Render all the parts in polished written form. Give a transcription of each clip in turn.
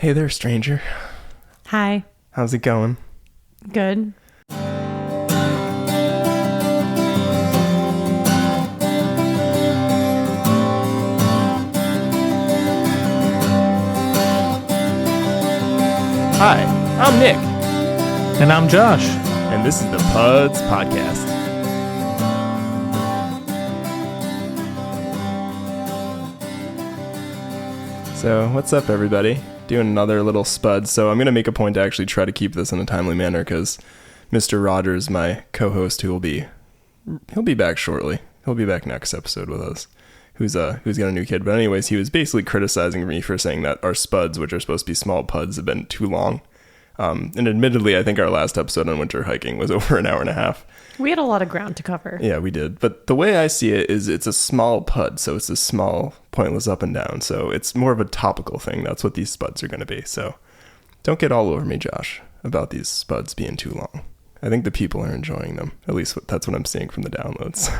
Hey there, stranger. Hi. How's it going? Good. Hi, I'm Nick. And I'm Josh. And this is the PUDs Podcast. So, what's up, everybody? Doing another little spud. So, I'm going to make a point to actually try to keep this in a timely manner because Mr. Rogers, my co-host, he'll be back shortly. He'll be back next episode with us. Who's got a new kid. But anyways, he was basically criticizing me for saying that our spuds, which are supposed to be small puds, have been too long. And admittedly, I think our last episode on winter hiking was over an hour and a half. We had a lot of ground to cover. Yeah, we did. But the way I see it is it's a small pud. So it's a small, pointless up and down. So it's more of a topical thing. That's what these spuds are going to be. So don't get all over me, Josh, about these spuds being too long. I think the people are enjoying them. At least that's what I'm seeing from the downloads.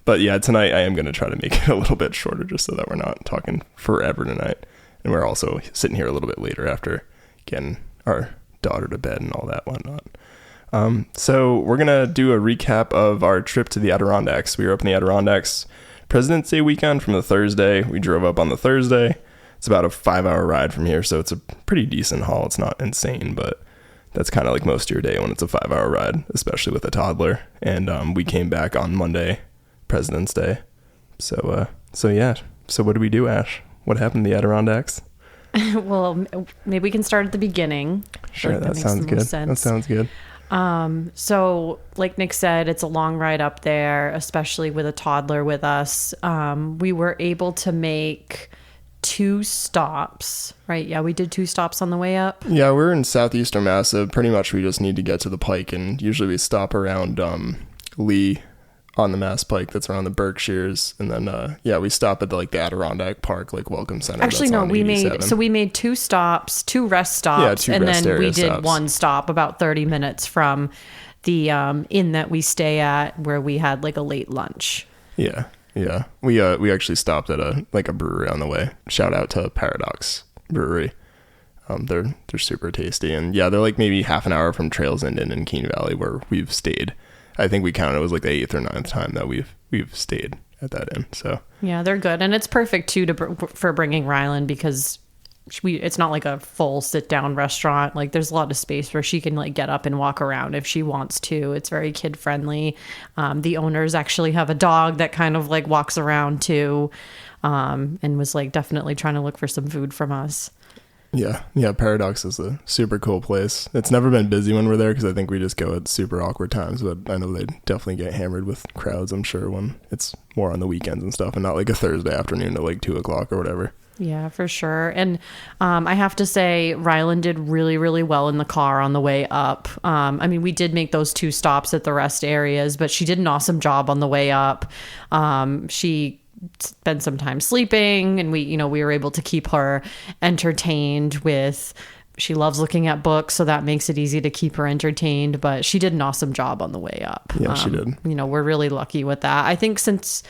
But yeah, tonight I am going to try to make it a little bit shorter just so that we're not talking forever tonight. And we're also sitting here a little bit later after getting our daughter to bed and all that whatnot. So we're going to do a recap of our trip to the Adirondacks. We were up in the Adirondacks President's Day weekend from the Thursday. We drove up on the Thursday. It's about a 5-hour ride from here, so it's a pretty decent haul. It's not insane, but that's kind of like most of your day when it's a 5-hour ride, especially with a toddler. And we came back on Monday, President's Day. So yeah. So what did we do, Ash? What happened to the Adirondacks? Well, maybe we can start at the beginning. Sure, that sounds good. That sounds good. So like Nick said, it's a long ride up there, especially with a toddler with us. We were able to make 2 stops, right? Yeah, we did 2 stops on the way up. Yeah, we're in southeastern Mass. So pretty much we just need to get to the Pike, and usually we stop around Lee on the Mass Pike that's around the Berkshires, and then we stop at the Adirondack Park Welcome Center. Actually, no, we made 2 stops, 2 rest stops, and then we did stops. 1 stop about 30 minutes from the inn that we stay at, where we had a late lunch. Yeah. We actually stopped at a brewery on the way. Shout out to Paradox Brewery. They're super tasty, and yeah, they're maybe half an hour from Trails End in Keene Valley where we've stayed. I think we counted it was the 8th or 9th time that we've stayed at that inn. So yeah, they're good, and it's perfect too for bringing Rylan because it's not like a full sit down restaurant. There's a lot of space where she can get up and walk around if she wants to. It's very kid friendly. The owners actually have a dog that kind of walks around too, and was definitely trying to look for some food from us. Yeah, Paradox is a super cool place. It's never been busy when we're there because I think we just go at super awkward times, but I know they definitely get hammered with crowds, I'm sure, when it's more on the weekends and stuff and not a Thursday afternoon at 2 o'clock or whatever. Yeah, for sure. And I have to say, Rylan did really, really well in the car on the way up. We did make those 2 stops at the rest areas, but she did an awesome job on the way up. She spent some time sleeping, and we were able to keep her entertained with, she loves looking at books, so that makes it easy to keep her entertained, but she did an awesome job on the way up. Yeah, she did. We're really lucky with that. I think since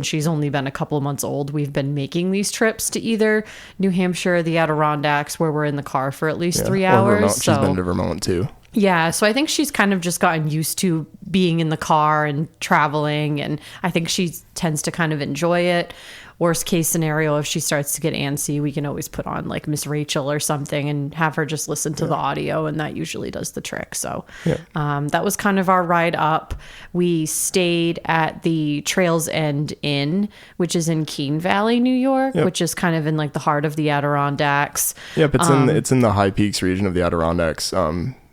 she's only been a couple of months old, we've been making these trips to either New Hampshire or the Adirondacks, where we're in the car for at least 3 hours. Vermont. She's been to Vermont too. Yeah, so I think she's kind of just gotten used to being in the car and traveling, and I think she tends to kind of enjoy it. Worst case scenario, if she starts to get antsy, we can always put on Miss Rachel or something and have her just listen to the audio, and that usually does the trick. So that was kind of our ride up. We stayed at the Trails End Inn, which is in Keene Valley, New York, which is kind of in the heart of the Adirondacks. Yep, it's in the High Peaks region of the Adirondacks.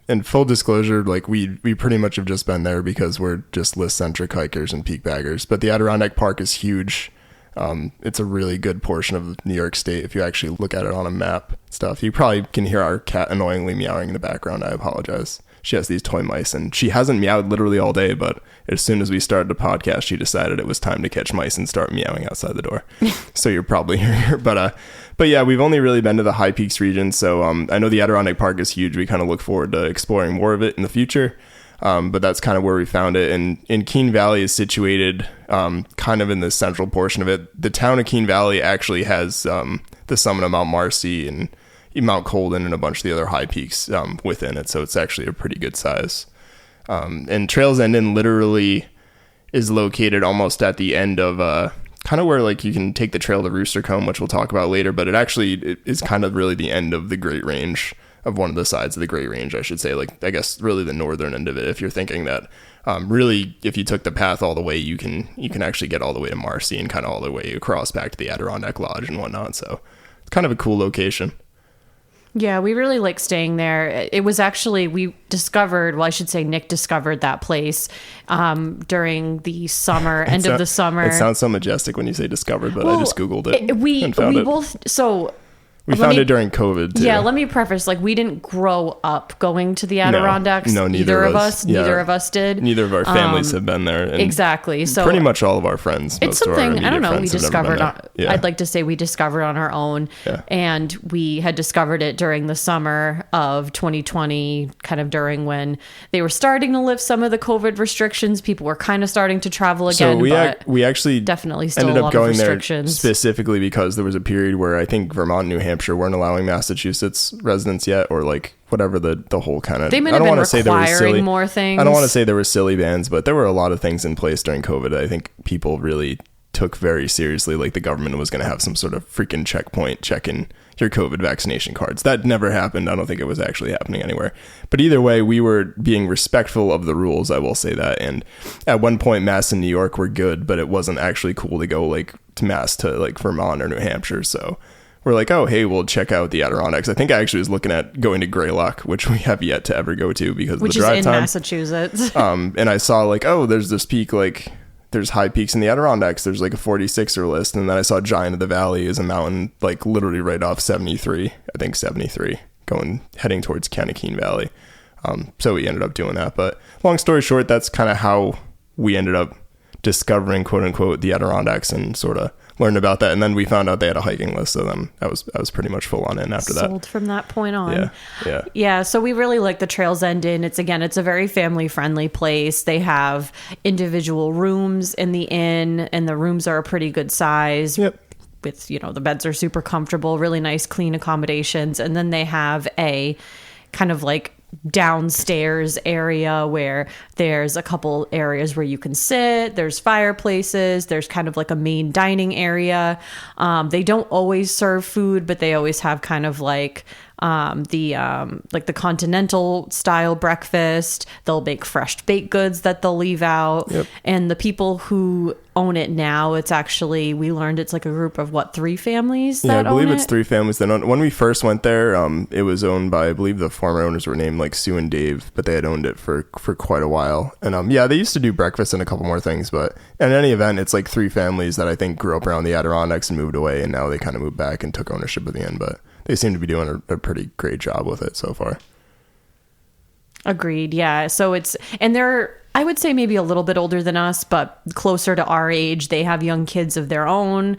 And full disclosure, we pretty much have just been there because we're just list-centric hikers and peak baggers. But the Adirondack Park is huge. It's a really good portion of New York State if you actually look at it on a map stuff. You probably can hear our cat annoyingly meowing in the background. I apologize. She has these toy mice, and she hasn't meowed literally all day, but as soon as we started the podcast, she decided it was time to catch mice and start meowing outside the door. So you're probably here. But yeah, we've only really been to the High Peaks region, so I know the Adirondack Park is huge. We kind of look forward to exploring more of it in the future. But that's kind of where we found it. And Keene Valley is situated kind of in the central portion of it. The town of Keene Valley actually has the summit of Mount Marcy and Mount Colden and a bunch of the other high peaks within it. So it's actually a pretty good size. And Trails End Inn literally is located almost at the end of kind of where like you can take the trail to Rooster Comb, which we'll talk about later, but it is kind of really the end of the Great Range, of one of the sides of the Great Range, I should say, like I guess really the northern end of it. If you're thinking that really if you took the path all the way, you can actually get all the way to Marcy and kind of all the way across back to the Adirondack Lodge and whatnot. So it's kind of a cool location. Yeah, we really like staying there. It was actually, Nick discovered that place during the summer, end of the summer. It sounds so majestic when you say discovered, but I just Googled it. We found it during COVID too. Yeah, let me preface, like, we didn't grow up going to the Adirondacks. No, neither of us. Neither of us did. Neither of our families have been there. And exactly. So pretty much all of our friends. It's something, I don't know, we discovered Yeah. I'd like to say we discovered on our own. Yeah. And we had discovered it during the summer of 2020, kind of during when they were starting to lift some of the COVID restrictions. People were kind of starting to travel again. So we actually definitely still ended a up lot going of there restrictions. specifically because there was a period where I think Vermont and New Hampshire weren't allowing Massachusetts residents yet, or like whatever the whole kind of, they might have been requiring more things. I don't want to say there were silly bans, but there were a lot of things in place during COVID that I think people really took very seriously, like the government was going to have some sort of freaking checkpoint checking your COVID vaccination cards. That never happened. I don't think it was actually happening anywhere. But either way, we were being respectful of the rules, I will say that. And at one point, Mass and New York were good, but it wasn't actually cool to go like to Mass to like Vermont or New Hampshire. So we're like, oh, hey, we'll check out the Adirondacks. I think I actually was looking at going to Greylock, which we have yet to ever go to because of the drive time. Which is in Massachusetts. And I saw like, oh, there's this peak, like there's high peaks in the Adirondacks. There's like a 46er list. And then I saw Giant of the Valley is a mountain like literally right off 73, heading towards Keene Valley. So we ended up doing that. But long story short, that's kind of how we ended up discovering, quote unquote, the Adirondacks and sort of learned about that. And then we found out they had a hiking list. So then I was pretty much full on in after that. Sold from that point on. Yeah. So we really like the Trails End Inn. It's a very family friendly place. They have individual rooms in the inn, and the rooms are a pretty good size. Yep. With, the beds are super comfortable, really nice, clean accommodations. And then they have a kind of like downstairs area where there's a couple areas where you can sit, there's fireplaces, there's kind of like a main dining area. They don't always serve food, but they always have kind of like the continental style breakfast. They'll make fresh baked goods that they'll leave out. Yep. And the people who own it now, it's actually, we learned it's like a group of 3 families that own it? Yeah, I believe it's 3 families that own it. When we first went there, it was owned by, I believe the former owners were named like Sue and Dave, but they had owned it for quite a while. And they used to do breakfast and a couple more things, but in any event, it's like 3 families that I think grew up around the Adirondacks and moved away, and now they kind of moved back and took ownership of the inn, but they seem to be doing a pretty great job with it so far. Agreed. Yeah. So they're, I would say maybe a little bit older than us, but closer to our age. They have young kids of their own.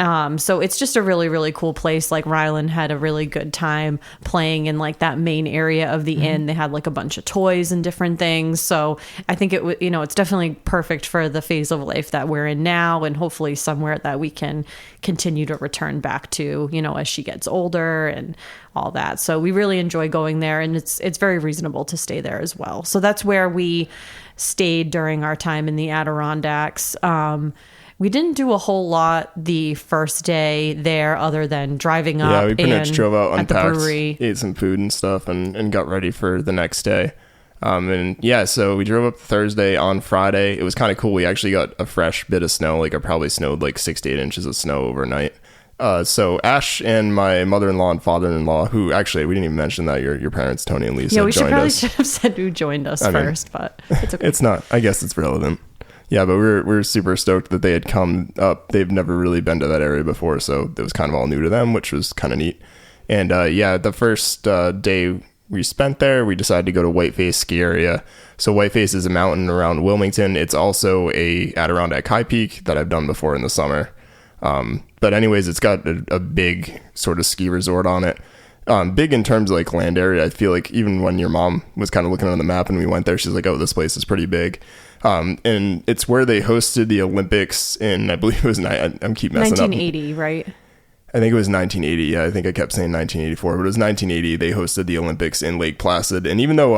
So it's just a really, really cool place. Like Rylan had a really good time playing in like that main area of the inn. They had like a bunch of toys and different things. So I think it's definitely perfect for the phase of life that we're in now, and hopefully somewhere that we can continue to return back to, as she gets older and all that. So we really enjoy going there, and it's very reasonable to stay there as well. So that's where we stayed during our time in the Adirondacks. We didn't do a whole lot the first day there other than driving up. Yeah, we pretty much drove out, unpacked, ate some food and stuff, and got ready for the next day. So we drove up Thursday. On Friday, it was kind of cool. We actually got a fresh bit of snow. Like it probably snowed like 6 to 8 inches of snow overnight. So Ash and my mother-in-law and father-in-law, who actually, we didn't even mention that your parents, Tony and Lisa, joined us. Yeah, we should have said who joined us first, but it's okay. It's not, I guess it's relevant. Yeah, but we're super stoked that they had come up. They've never really been to that area before, so it was kind of all new to them, which was kind of neat. And the first day we spent there, we decided to go to Whiteface ski area. So Whiteface is a mountain around Wilmington. It's also a Adirondack high peak that I've done before in the summer. But anyways, it's got a big sort of ski resort on it. big in terms of like land area. I feel like even when your mom was kind of looking on the map and we went there, she's like, oh, this place is pretty big. And it's where they hosted the Olympics in, I believe it was, I'm keep messing 1980, up. right? I think it was 1980. Yeah, I think I kept saying 1984, but it was 1980. They hosted the Olympics in Lake Placid. And even though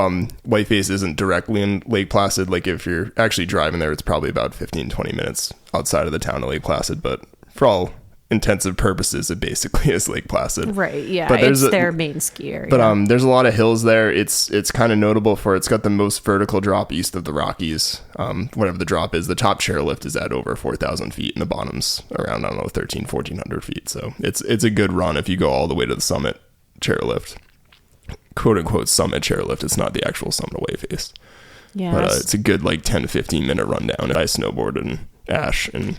Whiteface isn't directly in Lake Placid, like if you're actually driving there, it's probably about 15, 20 minutes outside of the town of Lake Placid. But for all intensive purposes, it basically is Lake Placid. Right, yeah. But it's their main ski area. But there's a lot of hills there. It's kind of notable for it's got the most vertical drop east of the Rockies. Whatever the drop is, the top chairlift is at over 4,000 feet and the bottom's around, 1,400 feet. So it's a good run if you go all the way to the summit chairlift. Quote unquote summit chairlift. It's not the actual summit of Whiteface. Yeah. But it's a good like 10 to 15 minute run down. I snowboard and Ash and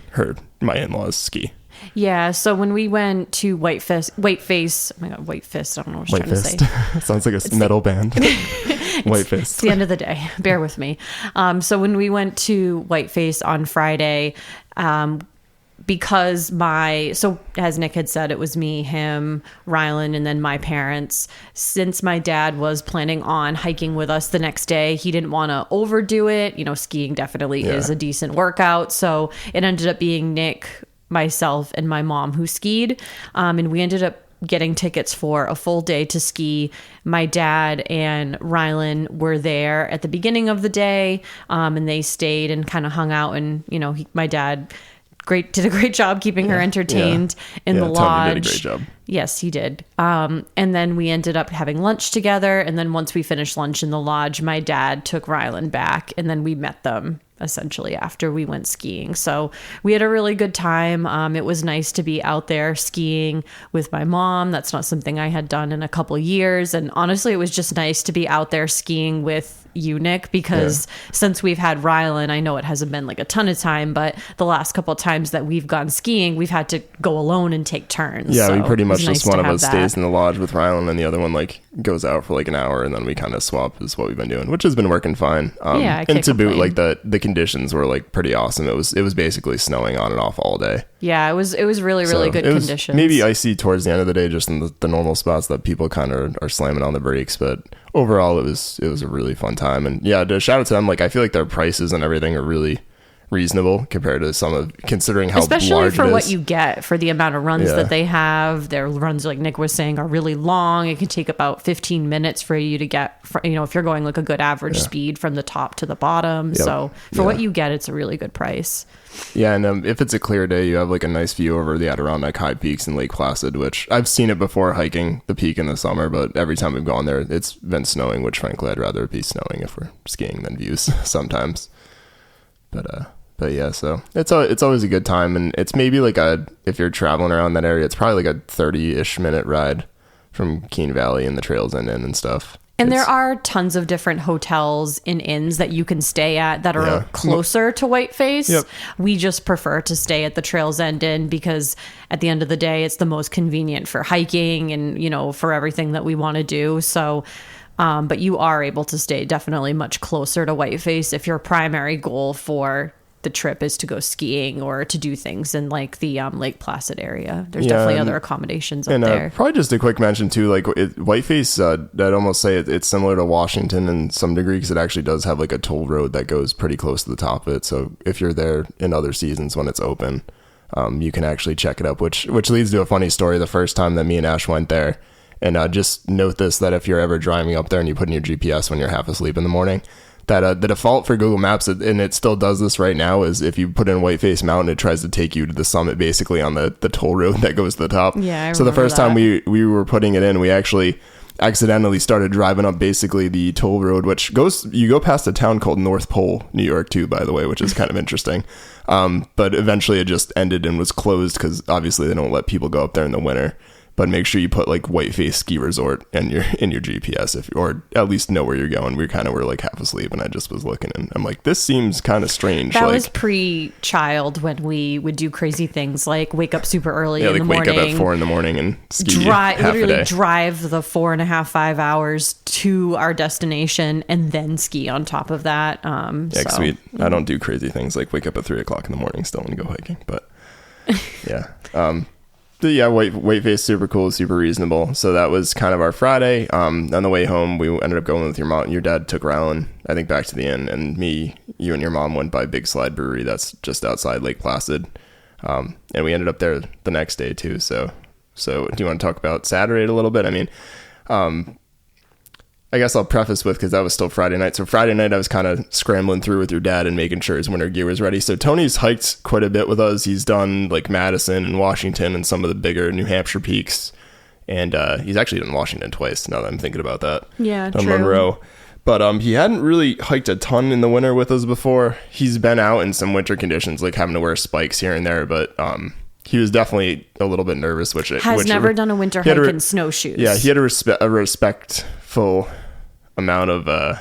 my in-laws ski. Yeah, so when we went to Whiteface, oh my God, Whiteface, I don't know what I was trying to say. Sounds like a metal band. Whiteface. It's the end of the day. Bear with me. So when we went to Whiteface on Friday, because as Nick had said, it was me, him, Rylan, and then my parents. Since my dad was planning on hiking with us the next day, he didn't want to overdo it. Skiing definitely is a decent workout. So it ended up being Nick, myself, and my mom who skied. And we ended up getting tickets for a full day to ski. My dad and Rylan were there at the beginning of the day, and they stayed and kind of hung out. And, my dad did a great job keeping her entertained in the lodge. Tony did a great job. Yes, he did. And then we ended up having lunch together. And then once we finished lunch in the lodge, my dad took Rylan back, and then we met them essentially after we went skiing. So we had a really good time. It was nice to be out there skiing with my mom. That's not something I had done in a couple of years. And honestly, it was just nice to be out there skiing with you, Nick, because since we've had Rylan, I know it hasn't been like a ton of time, but the last couple of times that we've gone skiing, we've had to go alone and take turns. Yeah, so we pretty much just one of us that. stays in the lodge with Rylan and the other one like goes out for like an hour, and then we kind of swap is what we've been doing, which has been working fine. I can't and to boot, complain. like the conditions were like pretty awesome. It was basically snowing on and off all day. Yeah, it was really good it was conditions. Maybe icy towards the end of the day, just in the normal spots that people kind of are slamming on the brakes, but overall it was a really fun time. And yeah, to shout out to them, like I feel like their prices and everything are really reasonable compared to some of, considering how especially large for it is. What you get for the amount of runs that they have. Their runs, like Nick was saying, are really long. It can take about 15 minutes for you to get, if you're going like a good average speed from the top to the bottom. Yep. So for what you get, it's a really good price. Yeah, and if it's a clear day, you have like a nice view over the Adirondack high peaks in Lake Placid, which I've seen it before hiking the peak in the summer, but every time we've gone there, it's been snowing, which frankly, I'd rather it be snowing if we're skiing than views sometimes. But yeah, so it's always a good time, and it's maybe like if you're traveling around that area, it's probably like a 30-ish minute ride from Keene Valley and the trails and stuff. And there are tons of different hotels and inns that you can stay at that are closer to Whiteface. Yep. We just prefer to stay at the Trails End Inn because at the end of the day, it's the most convenient for hiking and, for everything that we want to do. So, but you are able to stay definitely much closer to Whiteface if your primary goal for the trip is to go skiing or to do things in like the Lake Placid area. There's definitely other accommodations up there. Probably just a quick mention too, like Whiteface, I'd almost say it's similar to Washington in some degree because it actually does have like a toll road that goes pretty close to the top of it. So if you're there in other seasons when it's open, you can actually check it up, which leads to a funny story. The first time that me and Ash went there, and just note this, that if you're ever driving up there and you put in your GPS when you're half asleep in the morning, that the default for Google Maps, and it still does this right now, is if you put in Whiteface Mountain, it tries to take you to the summit basically on the toll road that goes to the top. Yeah, so the first time we were putting it in, we actually accidentally started driving up basically the toll road, which you go past a town called North Pole, New York too, by the way, which is kind of interesting. But eventually it just ended and was closed because obviously they don't let people go up there in the winter. But make sure you put like Whiteface Ski Resort in your GPS or at least know where you're going. We kind of were like half asleep, and I just was looking, and I'm like, this seems kind of strange. That was pre-child when we would do crazy things like wake up super early in the morning. Wake up at 4 a.m. and ski half a day. Drive the 4.5, 5 hours to our destination and then ski on top of that. Sweet. I don't do crazy things like wake up at 3 o'clock in the morning still and go hiking, but yeah. Whiteface, super cool, super reasonable. So that was kind of our Friday. On the way home, we ended up going with your mom. Your dad took Rylan, I think, back to the inn, and you and your mom went by Big Slide Brewery. That's just outside Lake Placid. And we ended up there the next day too. So do you want to talk about Saturday a little bit? I mean, I guess I'll preface with, because that was still Friday night. So Friday night, I was kind of scrambling through with your dad and making sure his winter gear was ready. So Tony's hiked quite a bit with us. He's done like Madison and Washington and some of the bigger New Hampshire peaks. And he's actually done Washington twice, now that I'm thinking about that. Yeah, on true. Monroe. But he hadn't really hiked a ton in the winter with us before. He's been out in some winter conditions, like having to wear spikes here and there. But he was definitely a little bit nervous, which never done a winter hike in snowshoes. Yeah, he had a respectful amount of I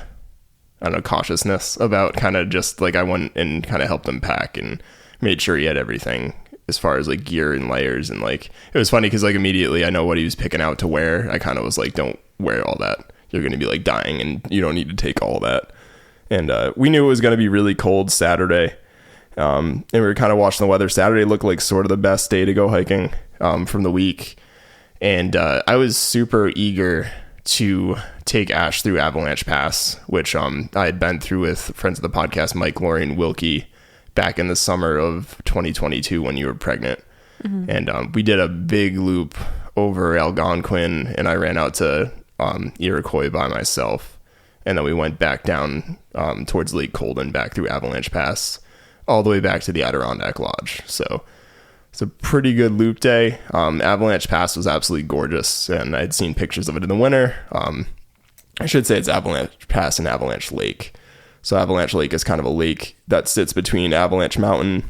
don't know, cautiousness about kind of just like, I went and kind of helped him pack and made sure he had everything as far as like gear and layers. And like, it was funny because like immediately I know what he was picking out to wear. I kind of was like, don't wear all that. You're going to be like dying and you don't need to take all that. And we knew it was going to be really cold Saturday. And we were kind of watching the weather. Saturday looked like sort of the best day to go hiking from the week. And I was super eager to take Ash through Avalanche Pass, which I had been through with friends of the podcast, Mike, Lori, and Wilkie, back in the summer of 2022 when you were pregnant. Mm-hmm. And we did a big loop over Algonquin, and I ran out to Iroquois by myself. And then we went back down towards Lake Colden, back through Avalanche Pass, all the way back to the Adirondack Lodge. So it's a pretty good loop day. Avalanche Pass was absolutely gorgeous, and I'd seen pictures of it in the winter. I should say it's Avalanche Pass and Avalanche Lake. So Avalanche Lake is kind of a lake that sits between Avalanche Mountain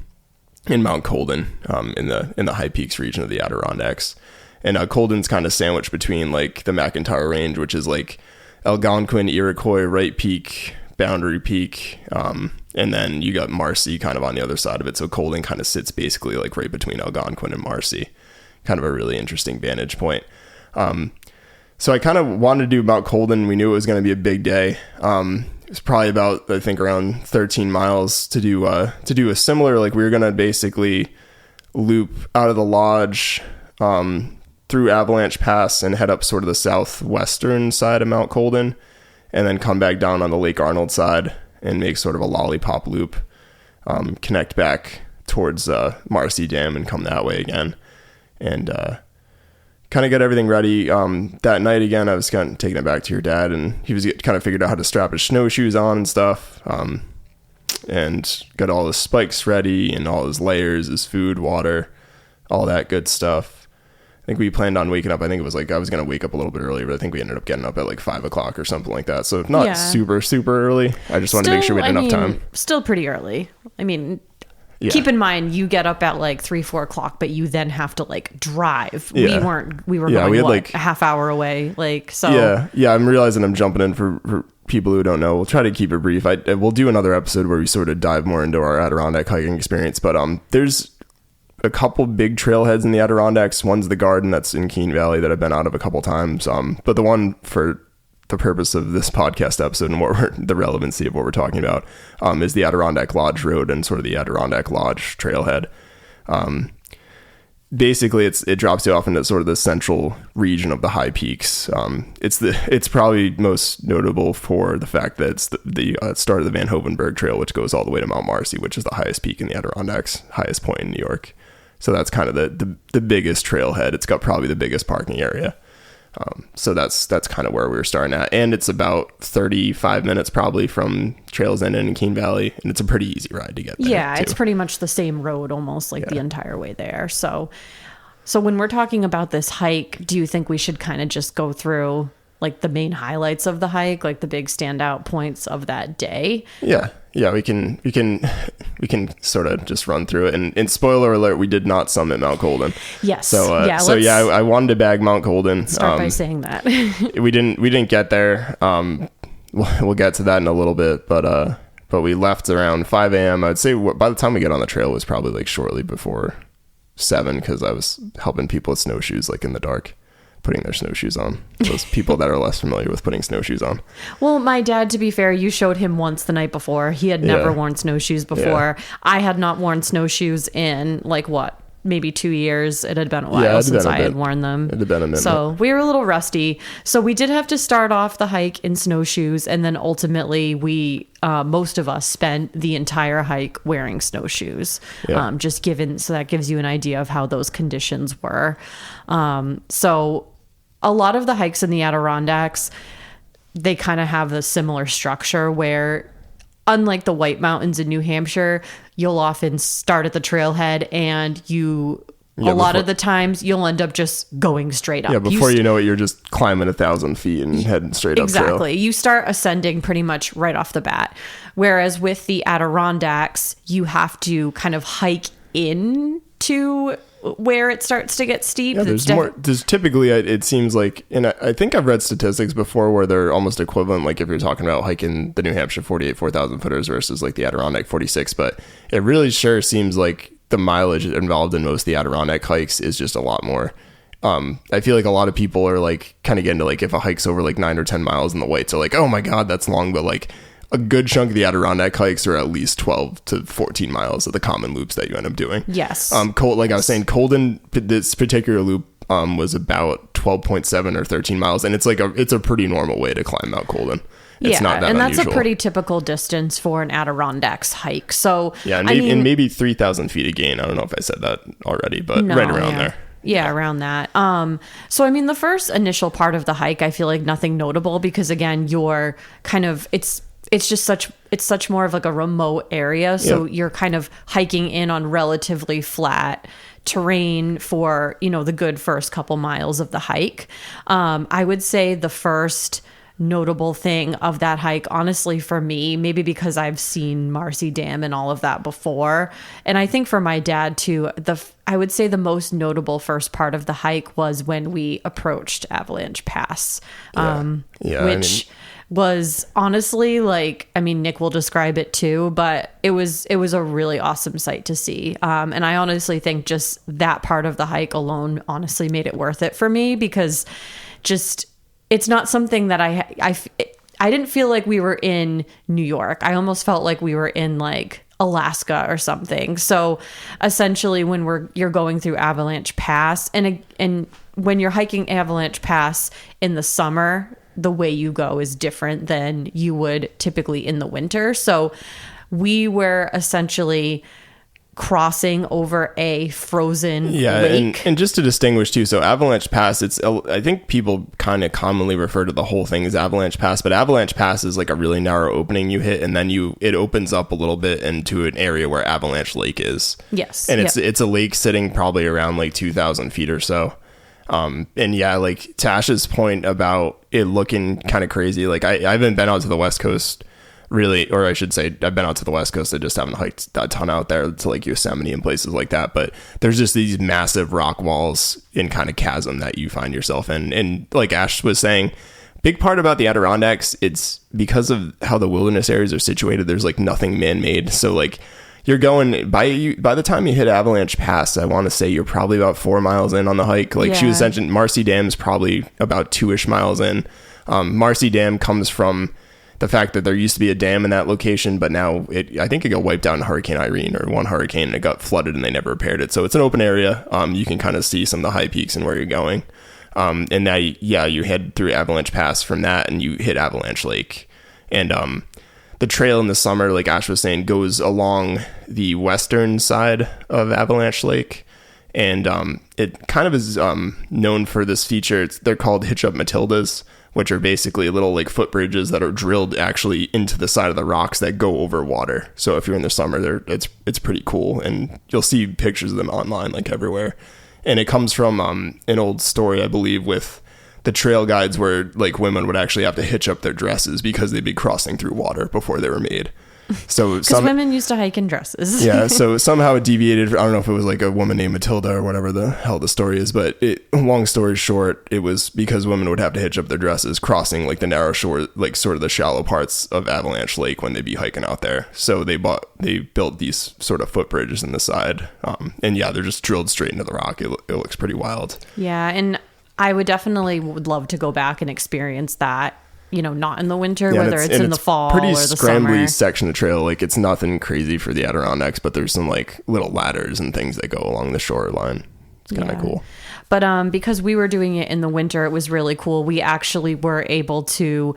and Mount Colden in the High Peaks region of the Adirondacks. And Colden's kind of sandwiched between like the McIntyre Range, which is like Algonquin, Iroquois, Wright Peak, Boundary Peak, and then you got Marcy kind of on the other side of it. So Colden kind of sits basically like right between Algonquin and Marcy. Kind of a really interesting vantage point. So I kind of wanted to do Mount Colden. We knew it was going to be a big day. It was probably about, I think, around 13 miles to do a similar, like we were going to basically loop out of the lodge through Avalanche Pass and head up sort of the southwestern side of Mount Colden, and then come back down on the Lake Arnold side and make sort of a lollipop loop, connect back towards Marcy Dam and come that way again. And kind of get everything ready. That night again, I was kind of taking it back to your dad, and he was kind of figured out how to strap his snowshoes on and stuff, and got all his spikes ready and all his layers, his food, water, all that good stuff. I think we planned on waking up. I think it was like I was going to wake up a little bit earlier, but I think we ended up getting up at like 5 o'clock or something like that. So not super, super early. I just wanted to make sure we had enough time. Still pretty early. I mean, yeah. Keep in mind, you get up at like 3-4 o'clock, but you then have to like drive. Yeah. We were going like a half hour away. Like, so yeah. I'm realizing I'm jumping in for people who don't know. We'll try to keep it brief. We'll do another episode where we sort of dive more into our Adirondack hiking experience. But there's a couple big trailheads in the Adirondacks. One's the Garden that's in Keene Valley that I've been out of a couple times. But the one for the purpose of this podcast episode and the relevancy of what we're talking about is the Adirondack Lodge Road and sort of the Adirondack Lodge trailhead. Basically, it drops you off into sort of the central region of the High Peaks. It's probably most notable for the fact that it's the start of the Van Hovenberg Trail, which goes all the way to Mount Marcy, which is the highest peak in the Adirondacks, highest point in New York. So that's kind of the biggest trailhead. It's got probably the biggest parking area. So that's kind of where we were starting at. And it's about 35 minutes probably from Trails End in Keene Valley. And it's a pretty easy ride to get there. Yeah, too. It's pretty much the same road almost like the entire way there. So when we're talking about this hike, do you think we should kind of just go through like the main highlights of the hike, like the big standout points of that day? Yeah, we can sort of just run through it. And spoiler alert, we did not summit Mount Colden. Yes. I wanted to bag Mount Colden. Start by saying that. we didn't get there. We'll get to that in a little bit, but we left around 5 a.m. I'd say by the time we get on the trail, it was probably like shortly before 7, because I was helping people with snowshoes, like in the dark, putting their snowshoes on. Those people that are less familiar with putting snowshoes on. Well, my dad, to be fair, you showed him once the night before. He had never worn snowshoes before. I had not worn snowshoes in like what, maybe 2 years. It had been a while since I had worn them. It had been a minute. So we were a little rusty. So we did have to start off the hike in snowshoes. And then ultimately most of us spent the entire hike wearing snowshoes. Yeah. So that gives you an idea of how those conditions were. So a lot of the hikes in the Adirondacks, they kind of have a similar structure where, unlike the White Mountains in New Hampshire, you'll often start at the trailhead and a lot of the times you'll end up just going straight up. Yeah, before you know it, you're just climbing 1,000 feet and heading straight up trail. Exactly. You start ascending pretty much right off the bat. Whereas with the Adirondacks, you have to kind of hike into where it starts to get steep. Yeah, there's typically, it seems like, and I think I've read statistics before where they're almost equivalent, like if you're talking about hiking the New Hampshire 48 4,000 footers versus like the Adirondack 46, but it really sure seems like the mileage involved in most of the Adirondack hikes is just a lot more. I feel like a lot of people are like kind of getting to like, if a hike's over like 9 or 10 miles in the Whites, are like, oh my God, that's long. But like a good chunk of the Adirondack hikes are at least 12 to 14 miles of the common loops that you end up doing. Yes. Like I was saying, Colden, this particular loop was about 12.7 or 13 miles. And it's a pretty normal way to climb Mount Colden. It's not that unusual. That's a pretty typical distance for an Adirondacks hike. So yeah, and maybe 3,000 feet of gain. I don't know if I said that already, but right around there. Yeah, around that. So I mean, the first initial part of the hike, I feel like nothing notable because again, you're kind of it's such more of like a remote area. So you're kind of hiking in on relatively flat terrain for, the good first couple miles of the hike. I would say the first notable thing of that hike, honestly, for me, maybe because I've seen Marcy Dam and all of that before. And I think for my dad too, I would say the most notable first part of the hike was when we approached Avalanche Pass, which was honestly Nick will describe it too, but it was a really awesome sight to see. And I honestly think just that part of the hike alone honestly made it worth it for me because it's not something that I didn't feel like we were in New York. I almost felt like we were in like Alaska or something. So essentially when you're going through Avalanche Pass and when you're hiking Avalanche Pass in the summer, the way you go is different than you would typically in the winter. So we were essentially crossing over a frozen lake. And just to distinguish too, so Avalanche Pass, I think people kind of commonly refer to the whole thing as Avalanche Pass, but Avalanche Pass is like a really narrow opening you hit, and then it opens up a little bit into an area where Avalanche Lake is. Yes. And it's a lake sitting probably around like 2,000 feet or so. And yeah, like Tasha's point about it looking kind of crazy. Like I haven't been out to the West Coast really, or I should say I've been out to the West Coast. I just haven't hiked a ton out there to like Yosemite and places like that. But there's just these massive rock walls in kind of chasm that you find yourself in. And like Ash was saying, big part about the Adirondacks, it's because of how the wilderness areas are situated. There's like nothing man-made. So like you're going by the time you hit Avalanche Pass, I want to say you're probably about 4 miles in on the hike. Like she was mentioning, Marcy Dam's probably about 2-ish miles in. Marcy Dam comes from the fact that there used to be a dam in that location, but now I think it got wiped out in Hurricane Irene or one hurricane and it got flooded and they never repaired it. So it's an open area. You can kind of see some of the high peaks and where you're going. And now, you head through Avalanche Pass from that and you hit Avalanche Lake. And the trail in the summer, like Ash was saying, goes along the western side of Avalanche Lake. And it kind of is known for this feature. They're called hitch-up Matildas, which are basically little like footbridges that are drilled actually into the side of the rocks that go over water. So if you're in the summer, it's pretty cool. And you'll see pictures of them online like everywhere. And it comes from an old story, I believe, with the trail guides where like women would actually have to hitch up their dresses because they'd be crossing through water before they were made. So because women used to hike in dresses. Yeah, so somehow it deviated. I don't know if it was like a woman named Matilda or whatever the hell the story is, but long story short, it was because women would have to hitch up their dresses crossing like the narrow shore, like sort of the shallow parts of Avalanche Lake when they'd be hiking out there. So they built these sort of footbridges in the side, and yeah, they're just drilled straight into the rock. It looks pretty wild. Yeah, and I would love to go back and experience that not in the winter, whether it's in the fall pretty or the scrambly summer. section of trail. Like it's nothing crazy for the Adirondacks, but there's some like little ladders and things that go along the shoreline. It's kind of cool. But because we were doing it in the winter, it was really cool. We actually were able to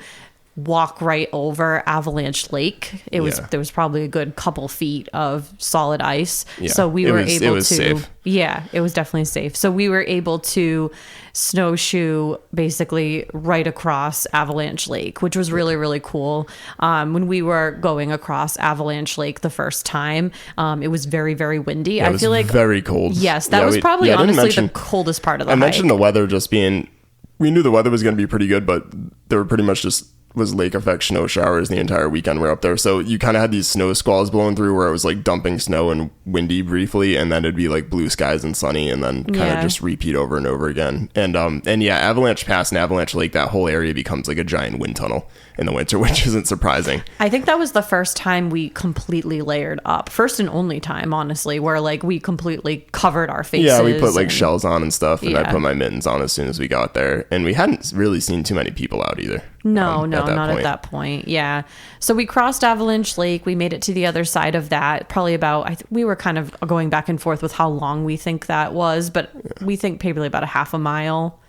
walk right over Avalanche Lake. There was probably a good couple feet of solid ice. Yeah. So we were able to. It was safe. Yeah, it was definitely safe. So we were able to snowshoe basically right across Avalanche Lake, which was really, really cool. When we were going across Avalanche Lake the first time, it was very, very windy. I feel like very cold. Yes, that was probably honestly the coldest part of the hike. I mentioned the weather just being. We knew the weather was going to be pretty good, but there were pretty much just was lake effect snow showers the entire weekend we were up there. So you kind of had these snow squalls blowing through where it was like dumping snow and windy briefly, and then it'd be like blue skies and sunny, and then kind of just repeat over and over again. And Avalanche Pass and Avalanche Lake, that whole area becomes like a giant wind tunnel in the winter, which isn't surprising. I think that was the first time we completely layered up. First and only time, honestly, where like we completely covered our faces. Yeah, we put like shells on and stuff, and I put my mittens on as soon as we got there. And we hadn't really seen too many people out either. No, not at that point. Yeah. So we crossed Avalanche Lake. We made it to the other side of that. Probably about, we were kind of going back and forth with how long we think that was, but we think probably about a half a mile.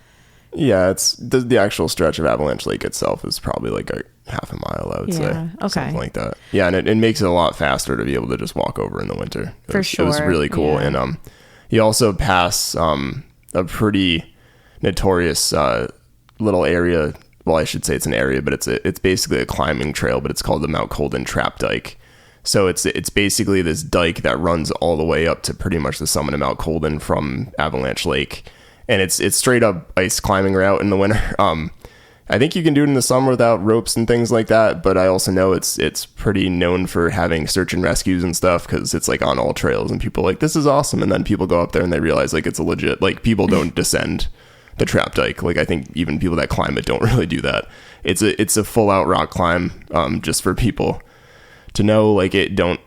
Yeah, it's the actual stretch of Avalanche Lake itself is probably like a half a mile, I would say. Okay. Something like that. Yeah, and it makes it a lot faster to be able to just walk over in the winter. For sure. It was really cool. Yeah. And you also pass a pretty notorious little area. Well, I should say it's an area, but it's basically a climbing trail, but it's called the Mount Colden Trap Dike. So it's basically this dike that runs all the way up to pretty much the summit of Mount Colden from Avalanche Lake. And it's straight up ice climbing route in the winter. I think you can do it in the summer without ropes and things like that, but I also know it's pretty known for having search and rescues and stuff, because it's like on all trails and people are like, this is awesome. And then people go up there and they realize like it's a legit, like people don't descend the trap dike. Like I think even people that climb it don't really do that. It's a full out rock climb, just for people to know, like it don't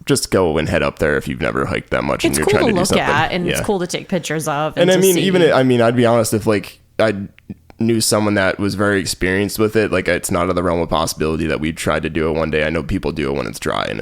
just go and head up there if you've never hiked that much. It's and you're cool trying to to do look something. at, and it's cool to take pictures of. And I mean, I'd be honest, if like I knew someone that was very experienced with it, like it's not out of the realm of possibility that we tried to do it one day. I know people do it when it's dry, and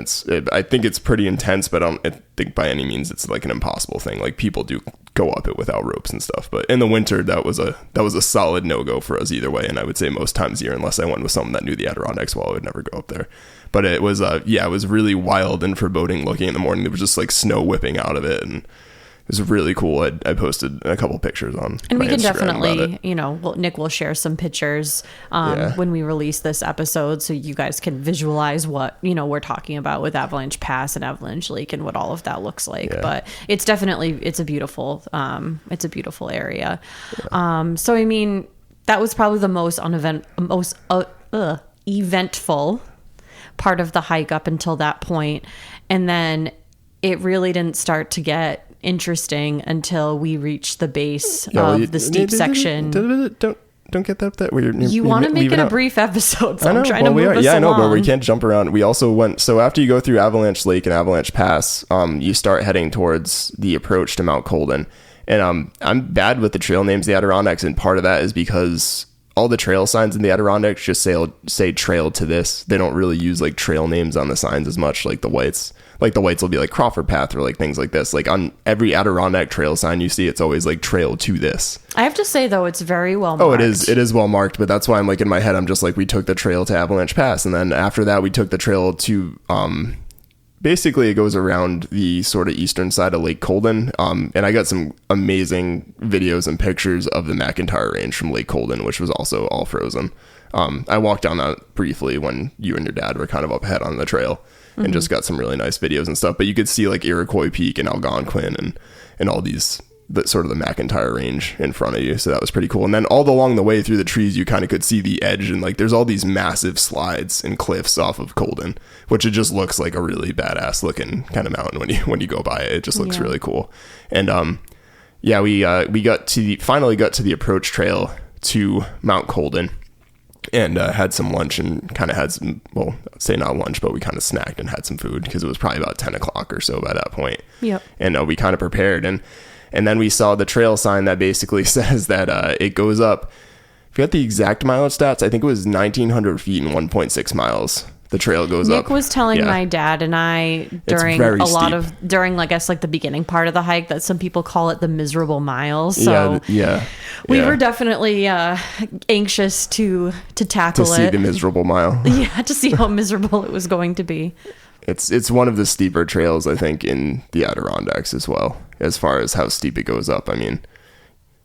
I think it's pretty intense, but I don't think by any means it's like an impossible thing. Like people do go up it without ropes and stuff, but in the winter that was a solid no-go for us either way. And I would say most times a year, unless I went with someone that knew the Adirondacks well, I would never go up there. But it was it was really wild and foreboding looking in the morning. There was just like snow whipping out of it, and it was really cool. I posted a couple pictures on and my we can Instagram definitely, Nick will share some pictures when we release this episode, so you guys can visualize what we're talking about with Avalanche Pass and Avalanche Lake and what all of that looks like. Yeah. But it's definitely it's a beautiful area. Yeah. So I mean, that was probably the most eventful part of the hike up until that point, and then it really didn't start to get interesting until we reached the base of the steep section. Don't get that. You want to make it a brief episode, so I'm trying to move us along. Yeah, I know, but we can't jump around. We also went, so after you go through Avalanche Lake and Avalanche Pass, you start heading towards the approach to Mount Colden. And I'm bad with the trail names, the Adirondacks, and part of that is because all the trail signs in the Adirondacks just say trail to this. They don't really use like trail names on the signs as much, like the whites. Like the whites will be like Crawford Path or like things like this. Like on every Adirondack trail sign you see, it's always like trail to this. I have to say though, it's very well marked. Oh, it is well marked, but that's why I'm like in my head, I'm just like, we took the trail to Avalanche Pass. And then after that, we took the trail to, basically it goes around the sort of eastern side of Lake Colden. And I got some amazing videos and pictures of the McIntyre Range from Lake Colden, which was also all frozen. I walked down that briefly when you and your dad were kind of up ahead on the trail. And just got some really nice videos and stuff. But you could see like Iroquois Peak and Algonquin and all these, sort of the McIntyre Range in front of you. So that was pretty cool. And then all along the way through the trees, you kind of could see the edge. And like there's all these massive slides and cliffs off of Colden, which it just looks like a really badass looking kind of mountain when you go by it. It just looks really cool. And we finally got to the approach trail to Mount Colden. And had some lunch and kind of had some, well, say not lunch, but we kind of snacked and had some food because it was probably about 10 o'clock or so by that point. Yep. And we kind of prepared. And then we saw the trail sign that basically says that it goes up. forget the exact mileage stats. I think it was 1,900 feet and 1.6 miles. The trail goes up. Nick was telling my dad and I during I guess like the beginning part of the hike that some people call it the miserable miles. So we were definitely anxious to tackle to see the miserable mile. Yeah, to see how miserable it was going to be. It's one of the steeper trails, I think, in the Adirondacks as well, as far as how steep it goes up. I mean,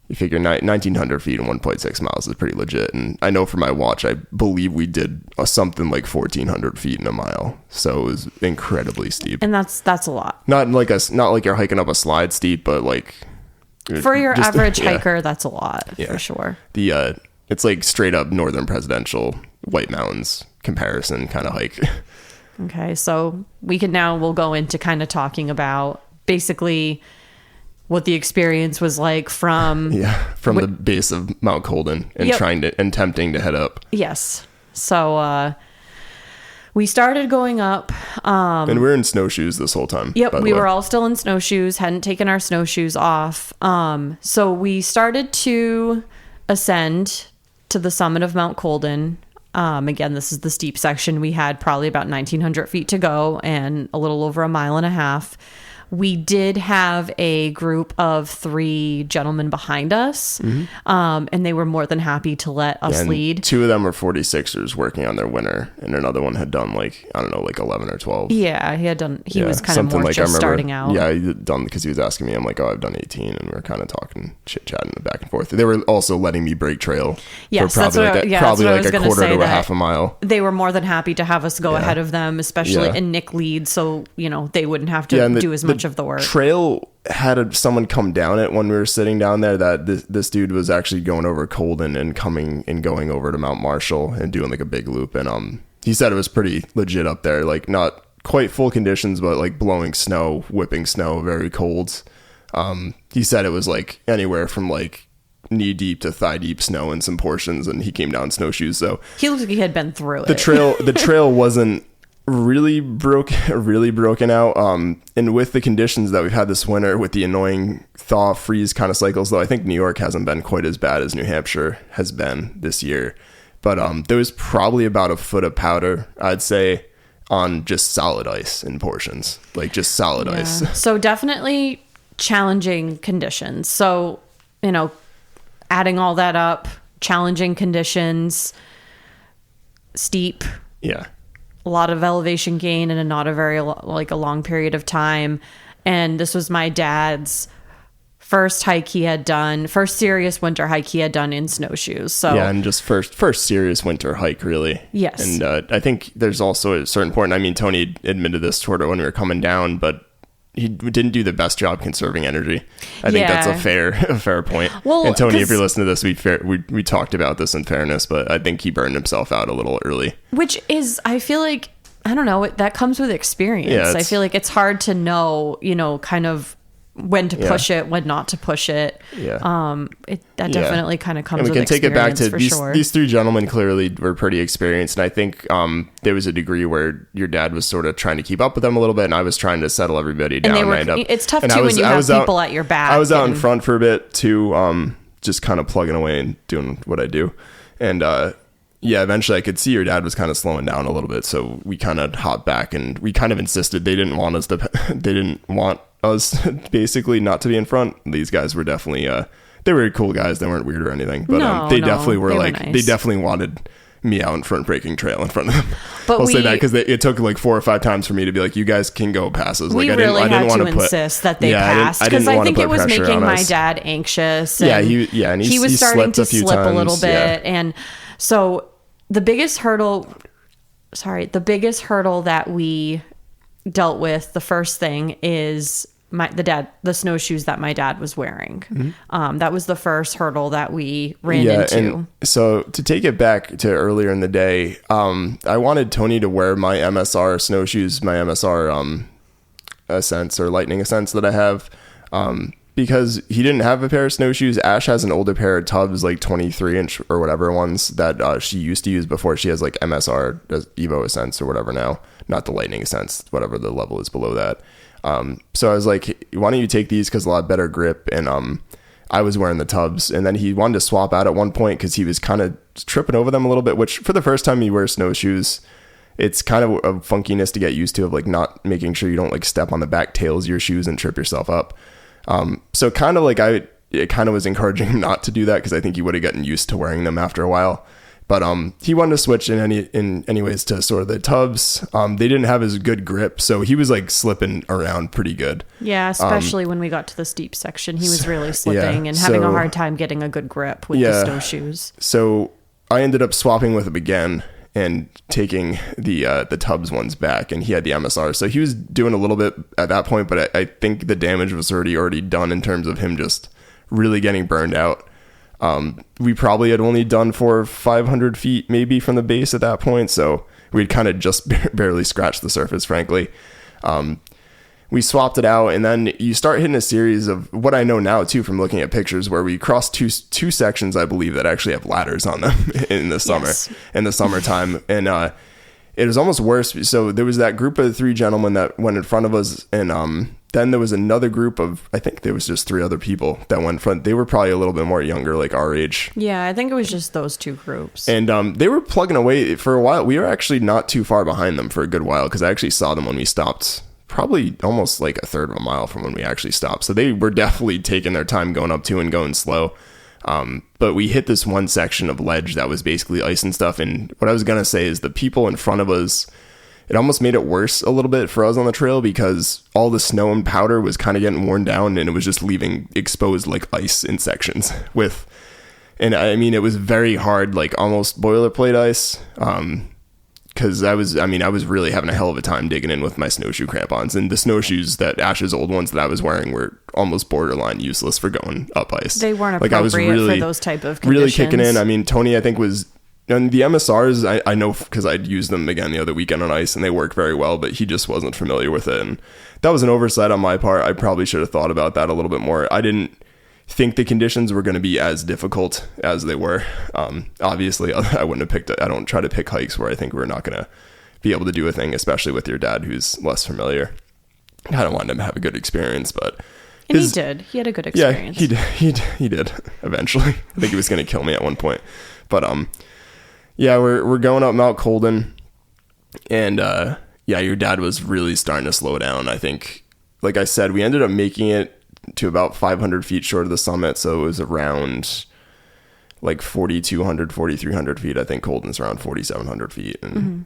you figure 1,900 feet and 1.6 miles is pretty legit. And I know for my watch, I believe we did something like 1,400 feet in a mile. So it was incredibly steep. And that's a lot. Not like you're hiking up a slide steep, but like for your average hiker, that's a lot for sure. It's like straight up Northern Presidential White Mountains comparison kind of hike. Okay, so we'll go into kind of talking about basically what the experience was like from the base of Mount Colden and attempting to head up. Yes. So we started going up. And we're in snowshoes this whole time. Yep, we were all still in snowshoes, hadn't taken our snowshoes off. So we started to ascend to the summit of Mount Colden. Again, this is the steep section. We had probably about 1,900 feet to go and a little over a mile and a half. We did have a group of 3 gentlemen behind us, and they were more than happy to let us lead. 2 of them were 46ers working on their winter, and another one had done like 11 or 12. Yeah, he had done. He was kind of more like just starting out. Yeah, he had done because he was asking me. I'm like, oh, I've done 18, and we were kind of talking, chit chatting back and forth. They were also letting me break trail. Yes, for probably like a quarter to a half a mile. They were more than happy to have us go ahead of them, especially and Nick lead, so they wouldn't have to do as much of the work. Trail had someone come down it when we were sitting down there that this dude was actually going over Colden and coming and going over to Mount Marshall and doing like a big loop, and he said it was pretty legit up there, like not quite full conditions but like blowing snow, whipping snow, very cold. He said it was like anywhere from like knee deep to thigh deep snow in some portions, and he came down snowshoes, so he looked like he had been through it. The trail wasn't really broken out, and with the conditions that we've had this winter with the annoying thaw freeze kind of cycles, though I think New York hasn't been quite as bad as New Hampshire has been this year, but there was probably about a foot of powder, I'd say, on just solid ice in portions, like just solid ice. So definitely challenging conditions. So adding all that up, challenging conditions, steep, a lot of elevation gain in a not a very a long period of time. And this was my dad's first serious winter hike he had done in snowshoes. So and just first serious winter hike, really. Yes. And I think there's also a certain point, I mean, Tony admitted this toward it when we were coming down, but he didn't do the best job conserving energy. I think that's a fair point. Well, and Tony, if you're listening to this, we talked about this in fairness, but I think he burned himself out a little early. Which is, I feel like, I don't know, that comes with experience. I feel like it's hard to know, kind of when to push it, when not to push it. That definitely kind of comes with experience. And we can take it back to these 3 gentlemen clearly were pretty experienced, and I think there was a degree where your dad was sort of trying to keep up with them a little bit, and I was trying to settle everybody down. It's tough too when you have people at your back. I was out in front for a bit too, just kind of plugging away and doing what I do, and eventually I could see your dad was kind of slowing down a little bit, so we kind of hopped back and we kind of insisted they didn't want us basically not to be in front. These guys were definitely they were cool guys. They weren't weird or anything, but they definitely were nice. They definitely wanted me out in front breaking trail in front of them. But I'll say that because it took like 4 or 5 times for me to be like, you guys can go past us. Like, I didn't want to insist that they passed, because I think it was making my dad anxious. And he was starting to slip a little bit, and so the biggest hurdle that we dealt with, the first thing is the snowshoes that my dad was wearing. That was the first hurdle that we ran into. And so to take it back to earlier in the day, I wanted Tony to wear my MSR snowshoes, my MSR Ascents or Lightning Ascents that I have, because he didn't have a pair of snowshoes. Ash has an older pair of Tubs, like 23-inch or whatever ones that she used to use before. She has like MSR Evo Ascents or whatever now, not the Lightning Ascents, whatever the level is below that. So I was like, why don't you take these, because a lot better grip, and I was wearing the tubs, and then he wanted to swap out at one point because he was kind of tripping over them a little bit, which for the first time you wear snowshoes, it's kind of a funkiness to get used to, of like not making sure you don't like step on the back tails of your shoes and trip yourself up. So kind of like it kind of was encouraging him not to do that, because I think he would have gotten used to wearing them after a while. But he wanted to switch in anyways to sort of the tubs. They didn't have as good grip, so he was like slipping around pretty good. Yeah, especially when we got to the steep section, he was really slipping and having a hard time getting a good grip with the snowshoes. So I ended up swapping with him again and taking the tubs ones back, and he had the MSR, so he was doing a little bit at that point, but I think the damage was already done in terms of him just really getting burned out. We probably had only done for 500 feet maybe from the base at that point, so we'd kind of just barely scratched the surface, frankly. We swapped it out, and then you start hitting a series of what I know now too from looking at pictures, where we crossed two sections, I believe, that actually have ladders on them in the summertime, and it was almost worse. So there was that group of 3 gentlemen that went in front of us, and then there was another group of, I think there was just 3 other people that went in front. They were probably a little bit more younger, like our age. Yeah, I think it was just those 2 groups. And they were plugging away for a while. We were actually not too far behind them for a good while, because I actually saw them when we stopped, probably almost like a third of a mile from when we actually stopped. So they were definitely taking their time going up to and going slow. But we hit this one section of ledge that was basically ice and stuff. And what I was going to say is the people in front of us, it almost made it worse a little bit for us on the trail, because all the snow and powder was kind of getting worn down, and it was just leaving exposed like ice in sections and I mean, it was very hard, like almost boilerplate ice. Cause I was really having a hell of a time digging in with my snowshoe crampons, and the snowshoes that Ash's old ones that I was wearing were almost borderline useless for going up ice. They weren't appropriate, like, I was really, for those type of conditions. Really kicking in. I mean, Tony, I think was, and the MSRs, I know because I'd used them again the other weekend on ice, and they work very well, but he just wasn't familiar with it. And that was an oversight on my part. I probably should have thought about that a little bit more. I didn't think the conditions were going to be as difficult as they were. Obviously, I wouldn't have picked it. I don't try to pick hikes where I think we're not going to be able to do a thing, especially with your dad who's less familiar. I don't want him to have a good experience, but... And he did. He had a good experience. Yeah, he did eventually. I think he was going to kill me at one point. But yeah, we're going up Mount Colden, and yeah, your dad was really starting to slow down. I think, like I said, we ended up making it to about 500 feet short of the summit, so it was around like 4,200, 4,300 feet. I think Colden's around 4,700 feet, and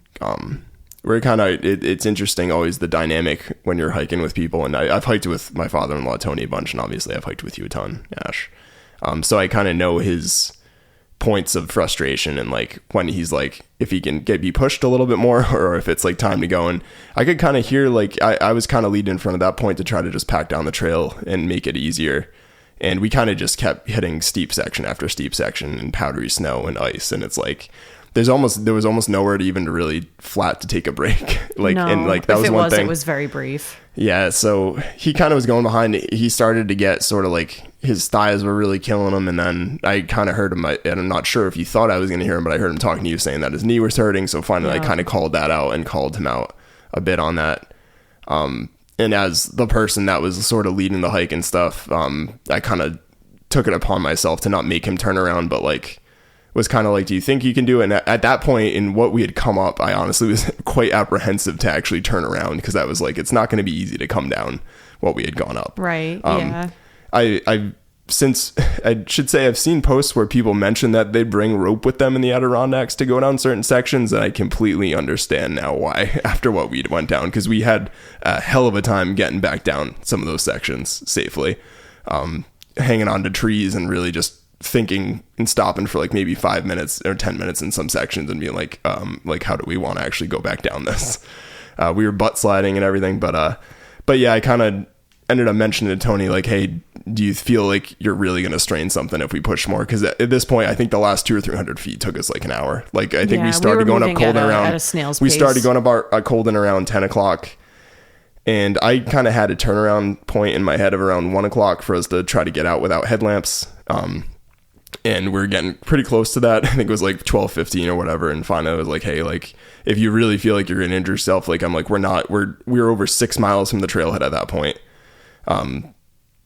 we're kind of, it's interesting always the dynamic when you're hiking with people, and I've hiked with my father-in-law Tony a bunch, and obviously I've hiked with you a ton, Ash. So I kind of know his points of frustration, and like when he's like, if he can be pushed a little bit more, or if it's like time to go. And I could kind of hear, like, I was kind of leading in front of that point to try to just pack down the trail and make it easier. And we kind of just kept hitting steep section after steep section and powdery snow and ice. And it's like, there was almost nowhere to even really flat to take a break. Like, no, and like that was one thing. It was very brief. Yeah. So he kind of was going behind. He started to get sort of like, his thighs were really killing him. And then I kind of heard him, and I'm not sure if you thought I was going to hear him, but I heard him talking to you saying that his knee was hurting. So finally I kind of called that out and called him out a bit on that. And as the person that was sort of leading the hike and stuff, I kind of took it upon myself to not make him turn around, but like was kind of like, do you think you can do it? And at that point in what we had come up, I honestly was quite apprehensive to actually turn around, because I was like, it's not going to be easy to come down what we had gone up. Right. Yeah. Since I should say, I've seen posts where people mention that they bring rope with them in the Adirondacks to go down certain sections, and I completely understand now why, after what we went down, because we had a hell of a time getting back down some of those sections safely, hanging on to trees and really just thinking and stopping for like maybe 5 minutes or 10 minutes in some sections and being like how do we want to actually go back down this? We were butt sliding and everything, but yeah, I kind of ended up mentioning to Tony, like, hey, do you feel like you're really going to strain something if we push more? Because at this point, I think the last 200 or 300 feet took us like an hour. Like, I think we started going up Colden around, we started going up Colden around 10 o'clock. And I kind of had a turnaround point in my head of around 1 o'clock for us to try to get out without headlamps. And we're getting pretty close to that. I think it was like 12:15 or whatever. And finally I was like, hey, like, if you really feel like you're going to injure yourself, like, I'm like, we're over 6 miles from the trailhead at that point.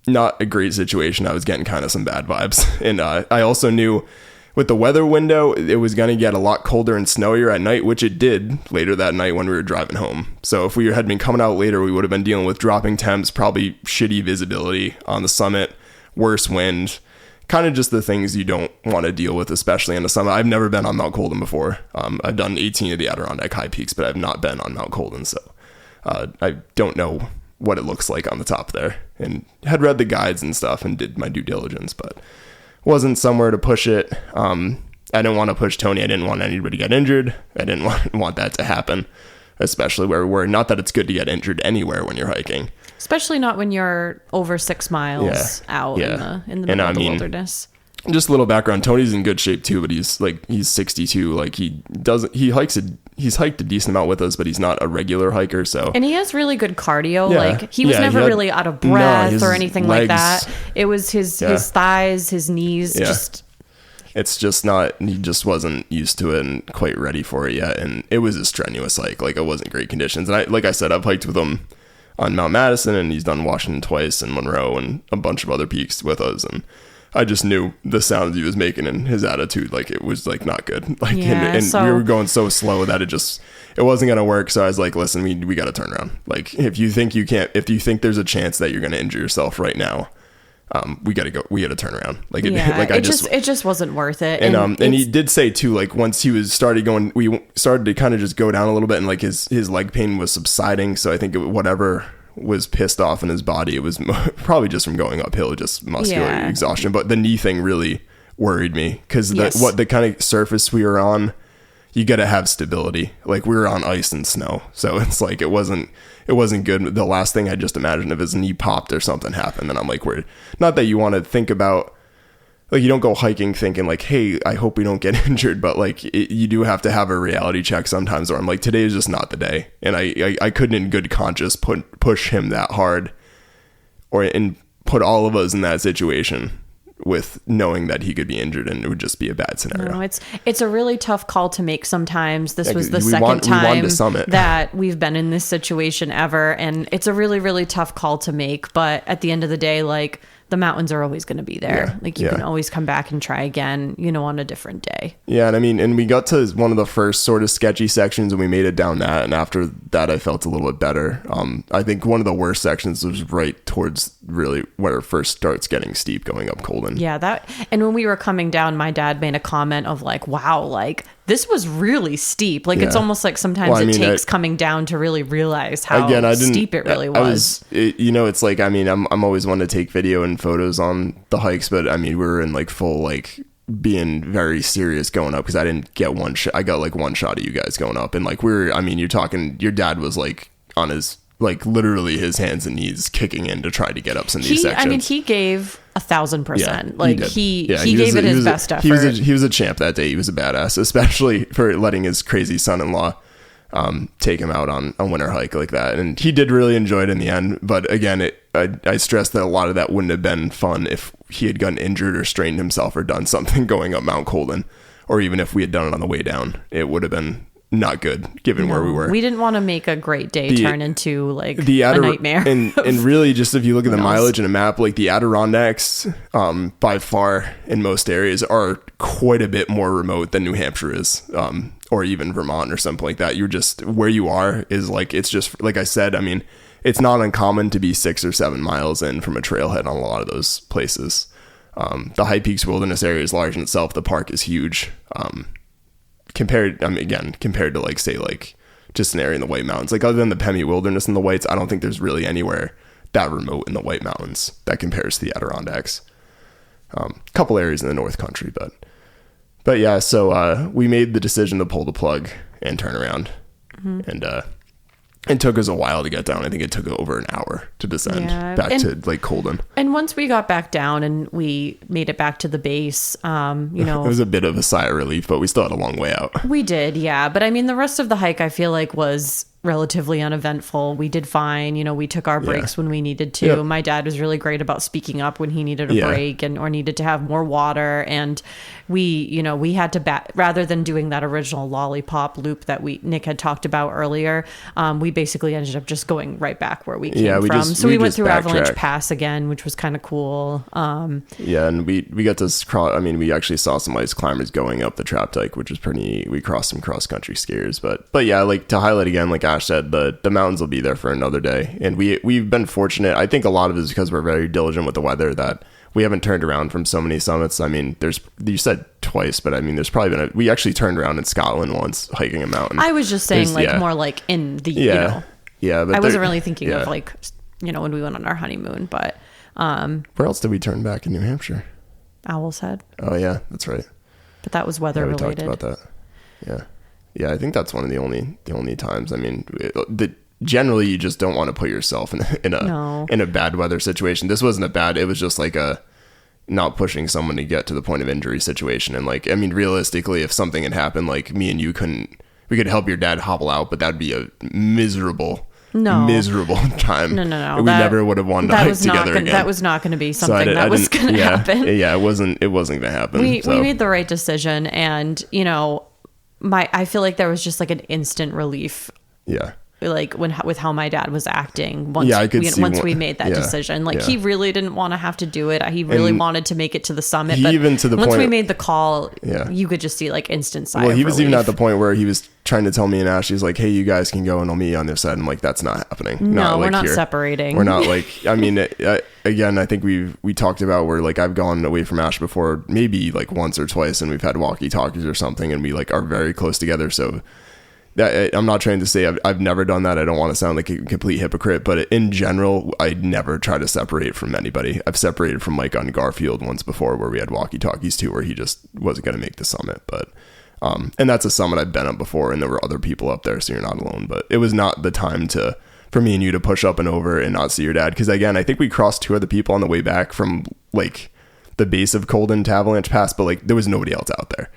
not a great situation. I was getting kind of some bad vibes. And I also knew with the weather window, it was going to get a lot colder and snowier at night, which it did later that night when we were driving home. So if we had been coming out later, we would have been dealing with dropping temps, probably shitty visibility on the summit, worse wind, kind of just the things you don't want to deal with, especially in the summer. I've never been on Mount Colden before. I've done 18 of the Adirondack high peaks, but I've not been on Mount Colden. So I don't know what it looks like on the top there, and had read the guides and stuff and did my due diligence, but wasn't somewhere to push it. I didn't want to push Tony. I didn't want anybody to get injured. I didn't want that to happen, especially where we were. Not that it's good to get injured anywhere when you're hiking. Especially not when you're over 6 miles out in the middle of the wilderness. Just a little background. Tony's in good shape too, but he's 62. Like he's hiked a decent amount with us, but he's not a regular hiker. So, and he has really good cardio. Yeah. Like he was never really out of breath or anything like that. It was his thighs, his knees. It's just not. He just wasn't used to it and quite ready for it yet. And it was a strenuous hike. Like it wasn't great conditions. And like I said, I've hiked with him on Mount Madison, and he's done Washington twice and Monroe and a bunch of other peaks with us. And I just knew the sounds he was making and his attitude, like it was like not good. Like, and we were going so slow that it wasn't going to work. So I was like, listen, we got to turn around. Like if you think there's a chance that you're going to injure yourself right now, we got to turn around. Like it just wasn't worth it. And he did say too, like once we started to kind of just go down a little bit, and like his leg pain was subsiding. So I think whatever was pissed off in his body, it was probably just from going uphill, just muscular exhaustion. But the knee thing really worried me because the kind of surface we were on, you got to have stability. Like we were on ice and snow, so it's like it wasn't good. The last thing I just imagined if his knee popped or something happened, then I'm like, not that you want to think about, like you don't go hiking thinking like, hey, I hope we don't get injured, but like you do have to have a reality check sometimes where I'm like, today is just not the day. And I couldn't in good conscience push him that hard and put all of us in that situation with knowing that he could be injured and it would just be a bad scenario. No, it's a really tough call to make sometimes. This was the second time that we've been in this situation ever. And it's a really, really tough call to make. But at the end of the day, like the mountains are always going to be there. Yeah, like you can always come back and try again, on a different day. Yeah. And I mean, and we got to one of the first sort of sketchy sections and we made it down that. And after that, I felt a little bit better. I think one of the worst sections was right towards really where it first starts getting steep going up Colden. Yeah. And when we were coming down, my dad made a comment of like, wow, like this was really steep. Like it's almost like sometimes it takes coming down to really realize how steep it really was. It's like, I mean, I'm always one to take video and photos on the hikes, but I mean, we were in like full, like being very serious going up because I didn't get one shot. I got like one shot of you guys going up, and like you're talking, your dad was like on his, like literally his hands and knees kicking in to try to get up some of these sections. I mean, he gave 1,000%. Like he gave it his best effort. He was a champ that day. He was a badass, especially for letting his crazy son-in-law take him out on a winter hike like that. And he did really enjoy it in the end. But again, I stress that a lot of that wouldn't have been fun if he had gotten injured or strained himself or done something going up Mount Colden, or even if we had done it on the way down. It would have been not good given where we were. We didn't want to make a great day turn into like a nightmare. And really just if you look at the mileage in a map, like the Adirondacks by far in most areas are quite a bit more remote than New Hampshire is, or even Vermont or something like that. You're just where you are is like, it's just like I said, I mean, it's not uncommon to be 6 or 7 miles in from a trailhead on a lot of those places. The High Peaks Wilderness area is large in itself. The park is huge. Compared to like say like just an area in the White Mountains, like other than the Pemi Wilderness and the Whites, I don't think there's really anywhere that remote in the White Mountains that compares to the Adirondacks. Couple areas in the North Country, but yeah. So we made the decision to pull the plug and turn around, and it took us a while to get down. I think it took over an hour to descend back to Lake Colden. And once we got back down and we made it back to the base, it was a bit of a sigh of relief, but we still had a long way out. We did, yeah. But I mean, the rest of the hike I feel like was relatively uneventful. We did fine. We took our breaks when we needed to. Yep. My dad was really great about speaking up when he needed a break or needed to have more water. And we had to rather than doing that original lollipop loop that Nick had talked about earlier. We basically ended up just going right back where we came from. So we went through Avalanche Pass again, which was kind of cool. And we got to we actually saw some ice climbers going up the trap dike, which was pretty neat. We crossed some cross country skiers, but yeah, like to highlight again, like Ash said, the mountains will be there for another day. And we've been fortunate. I think a lot of it is because we're very diligent with the weather that we haven't turned around from so many summits. I mean, you said twice, but I mean, there's probably been we actually turned around in Scotland once hiking a mountain. I was just saying more like in the, but I wasn't really thinking of like, when we went on our honeymoon, but, where else did we turn back in New Hampshire? Owl's Head. Oh yeah, that's right. But that was weather related. We talked about that. Yeah. I think that's one of the only times. I mean, generally you just don't want to put yourself in a bad weather situation. This wasn't it was just like a not pushing someone to get to the point of injury situation. And like, I mean, realistically, if something had happened, like me and you we could help your dad hobble out, but that'd be a miserable time. No. We never would have wanted to hike together again. That was not going to be something that was going to happen. Yeah, it wasn't going to happen. We made the right decision, and I feel like there was just like an instant relief. Yeah. Like with how my dad was acting once we made that decision. Like he really didn't want to have to do it. He really wanted to make it to the summit. But even to the once point, we made the call, you could just see like instant sigh. Well, he was relief. even at the point where he was trying to tell me and Ash, he's like, hey, you guys can go and I'll meet you on this side. I'm like, that's not happening. No, we're not separating. We're not like, I mean, again, I think we talked about where like I've gone away from Ash before, maybe like once or twice, and we've had walkie talkies or something, and we like are very close together. So I'm not trying to say I've never done that. I don't want to sound like a complete hypocrite, but in general, I never try to separate from anybody. I've separated from Mike on Garfield once before where we had walkie-talkies too, where he just wasn't going to make the summit. But, and that's a summit I've been up before and there were other people up there, so you're not alone. But it was not the time for me and you to push up and over and not see your dad. Because again, I think we crossed two other people on the way back from like the base of Colden to Avalanche Pass, but like there was nobody else out there.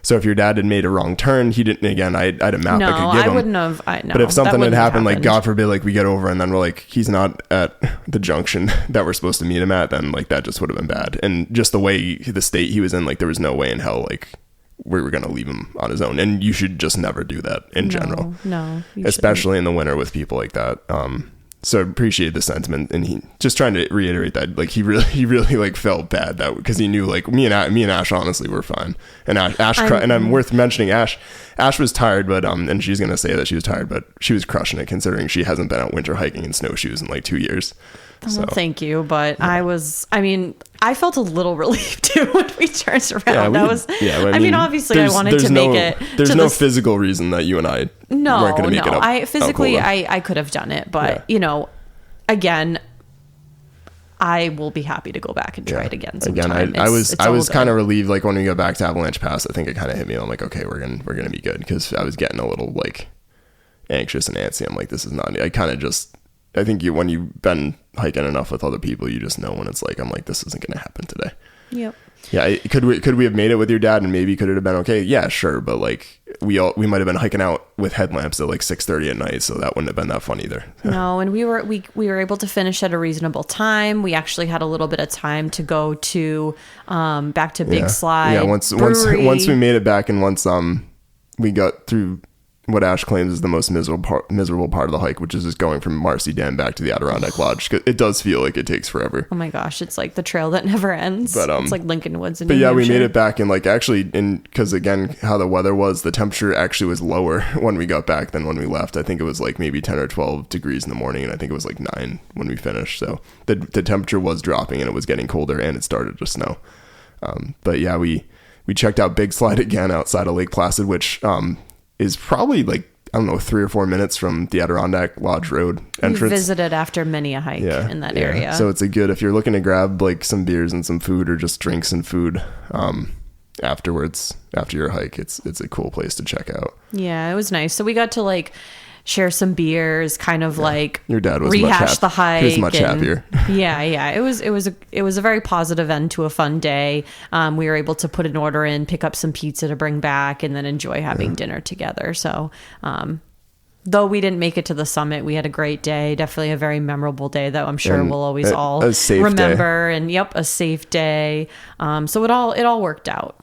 So if your dad had made a wrong turn, he didn't, again, I had a map I could give him. I wouldn't have. But if something had happened, like God forbid, like we get over and then we're like, he's not at the junction that we're supposed to meet him at, then like that just would have been bad. And just the way the state he was in, like there was no way in hell, like we were going to leave him on his own. And you should just never do that in general. No. Especially in the winter with people like that. So I appreciate the sentiment, and he just trying to reiterate that like he really like felt bad that because he knew like me and Ash honestly were fine, and Ash and I'm worth mentioning Ash was tired, but and she's gonna say that she was tired, but she was crushing it considering she hasn't been out winter hiking in snowshoes in like 2 years. So. Well, thank you, but I felt a little relieved too when we turned around. Obviously I wanted to make it. There's no physical reason that you and I weren't going to make it up. I could have done it, but again, I will be happy to go back and try it again sometime. Again, I was kind of relieved like when we got back to Avalanche Pass. I think it kind of hit me. I'm like, okay, we're gonna be good, because I was getting a little like anxious and antsy. I'm like, this is not. I think when you've been hiking enough with other people, you just know when it's like, I'm like, this isn't going to happen today. Yep. Yeah. Could we have made it with your dad and maybe could it have been okay? Yeah, sure. But like we might have been hiking out with headlamps at like 6:30 at night. So that wouldn't have been that fun either. No. And we were able to finish at a reasonable time. We actually had a little bit of time to go to, back to Big Slide. Yeah. Once we made it back and once, we got through what Ash claims is the most miserable part of the hike, which is just going from Marcy Dam back to the Adirondack Lodge. It does feel like it takes forever. Oh my gosh, it's like the trail that never ends. But it's like Lincoln Woods in New Hampshire. We made it back and like actually, because again, how the weather was, the temperature actually was lower when we got back than when we left. I think it was like maybe 10 or 12 degrees in the morning, and I think it was like 9 when we finished. So the temperature was dropping and it was getting colder, and it started to snow. But yeah, we checked out Big Slide again outside of Lake Placid, which is probably like, I don't know, 3 or 4 minutes from the Adirondack Lodge Road entrance. We visited after many a hike in that area. So it's if you're looking to grab like some beers and some food or just drinks and food afterwards, after your hike, it's a cool place to check out. Yeah, it was nice. So we got to like share some beers, kind of like your dad was rehash the hike. He was much happier. Yeah. It was a very positive end to a fun day. We were able to put an order in, pick up some pizza to bring back, and then enjoy having dinner together. So Though we didn't make it to the summit, we had a great day. Definitely a very memorable day that I'm sure we'll always all remember. And a safe day. So it all worked out.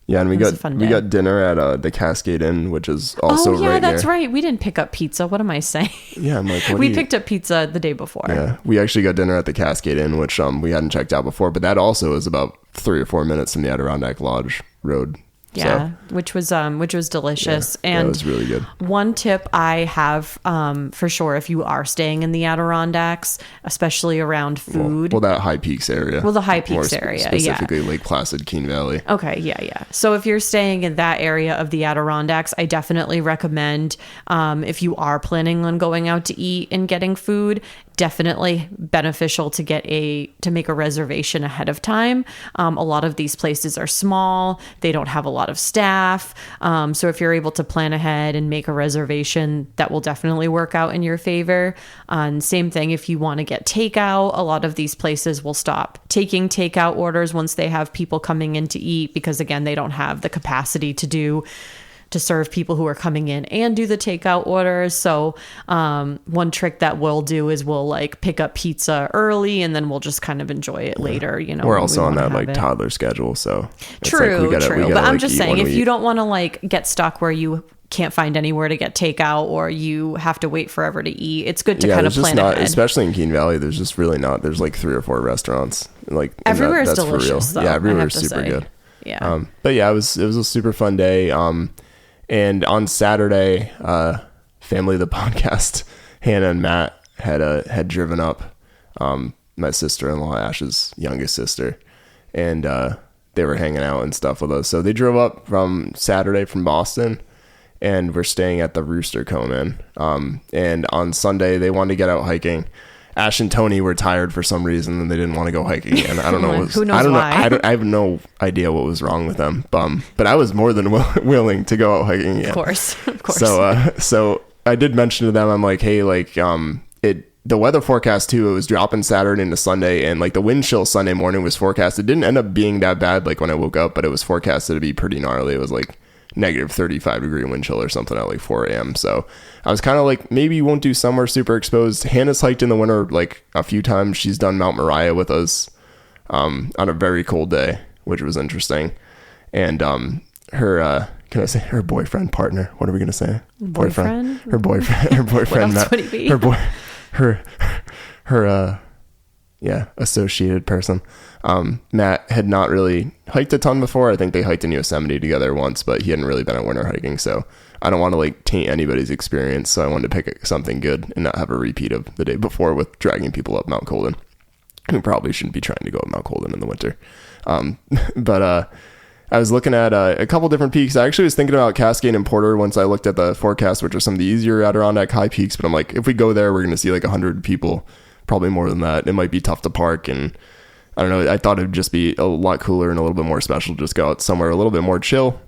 Yeah, and we got dinner at the Cascade Inn, which is also right near. That's right. We didn't pick up pizza. What am I saying? Yeah, I'm like, we picked up pizza the day before. Yeah, we actually got dinner at the Cascade Inn, which we hadn't checked out before, but that also is about 3 or 4 minutes from the Adirondack Lodge Road. Yeah, so, which was delicious. Yeah, and that was really good. One tip I have for sure, if you are staying in the Adirondacks, especially around food. Well, that High Peaks area. Well, the High Peaks area, specifically Lake Placid, Keene Valley. Okay, yeah. So if you're staying in that area of the Adirondacks, I definitely recommend if you are planning on going out to eat and getting food, definitely beneficial to make a reservation ahead of time. A lot of these places are small. They don't have a lot of staff. So if you're able to plan ahead and make a reservation, that will definitely work out in your favor. And same thing, if you want to get takeout, a lot of these places will stop taking takeout orders once they have people coming in to eat, because again, they don't have the capacity to serve people who are coming in and do the takeout orders. So one trick that we'll do is we'll like pick up pizza early and then we'll just kind of enjoy it later. We're also on that like toddler schedule, so true. But I'm just saying, if you don't want to like get stuck where you can't find anywhere to get takeout or you have to wait forever to eat, it's good to kind of plan ahead. Especially in Keene Valley, there's just really not. There's like 3 or 4 restaurants. Like everywhere is delicious, though. Yeah, everywhere is super good. Yeah. But yeah, it was a super fun day. And on Saturday, family of the podcast, Hannah and Matt had driven up, my sister-in-law, Ash's youngest sister, and they were hanging out and stuff with us. So they drove up from Saturday from Boston, and we're staying at the Rooster Inn. And on Sunday, they wanted to get out hiking. Ash and Tony were tired for some reason and they didn't want to go hiking again. I don't know. Who knows why? I have no idea what was wrong with them. But I was more than willing to go out hiking again. Of course. So I did mention to them, I'm like, hey, like, the weather forecast too, it was dropping Saturday into Sunday, and like the wind chill Sunday morning was forecast. It didn't end up being that bad, like when I woke up, but it was forecasted to be pretty gnarly. It was like negative 35 degree wind chill or something at like 4 a.m. So I was kind of like, maybe you won't do somewhere super exposed. Hannah's hiked in the winter like a few times. She's done Mount Moriah with us on a very cold day, which was interesting. And her can I say her boyfriend, partner, what are we gonna say? Boyfriend? Her boyfriend what else would it be? her associated person. Matt had not really hiked a ton before. I think they hiked in Yosemite together once, but he hadn't really been out winter hiking, so I don't want to like taint anybody's experience, so I wanted to pick something good and not have a repeat of the day before with dragging people up Mount Colden. We probably shouldn't be trying to go up Mount Colden in the winter. But I was looking at a couple different peaks. I actually was thinking about Cascade and Porter once I looked at the forecast, which are some of the easier Adirondack high peaks, but I'm like, if we go there, we're going to see like 100 people, probably more than that. It might be tough to park, and I don't know. I thought it'd just be a lot cooler and a little bit more special to just go out somewhere a little bit more chill.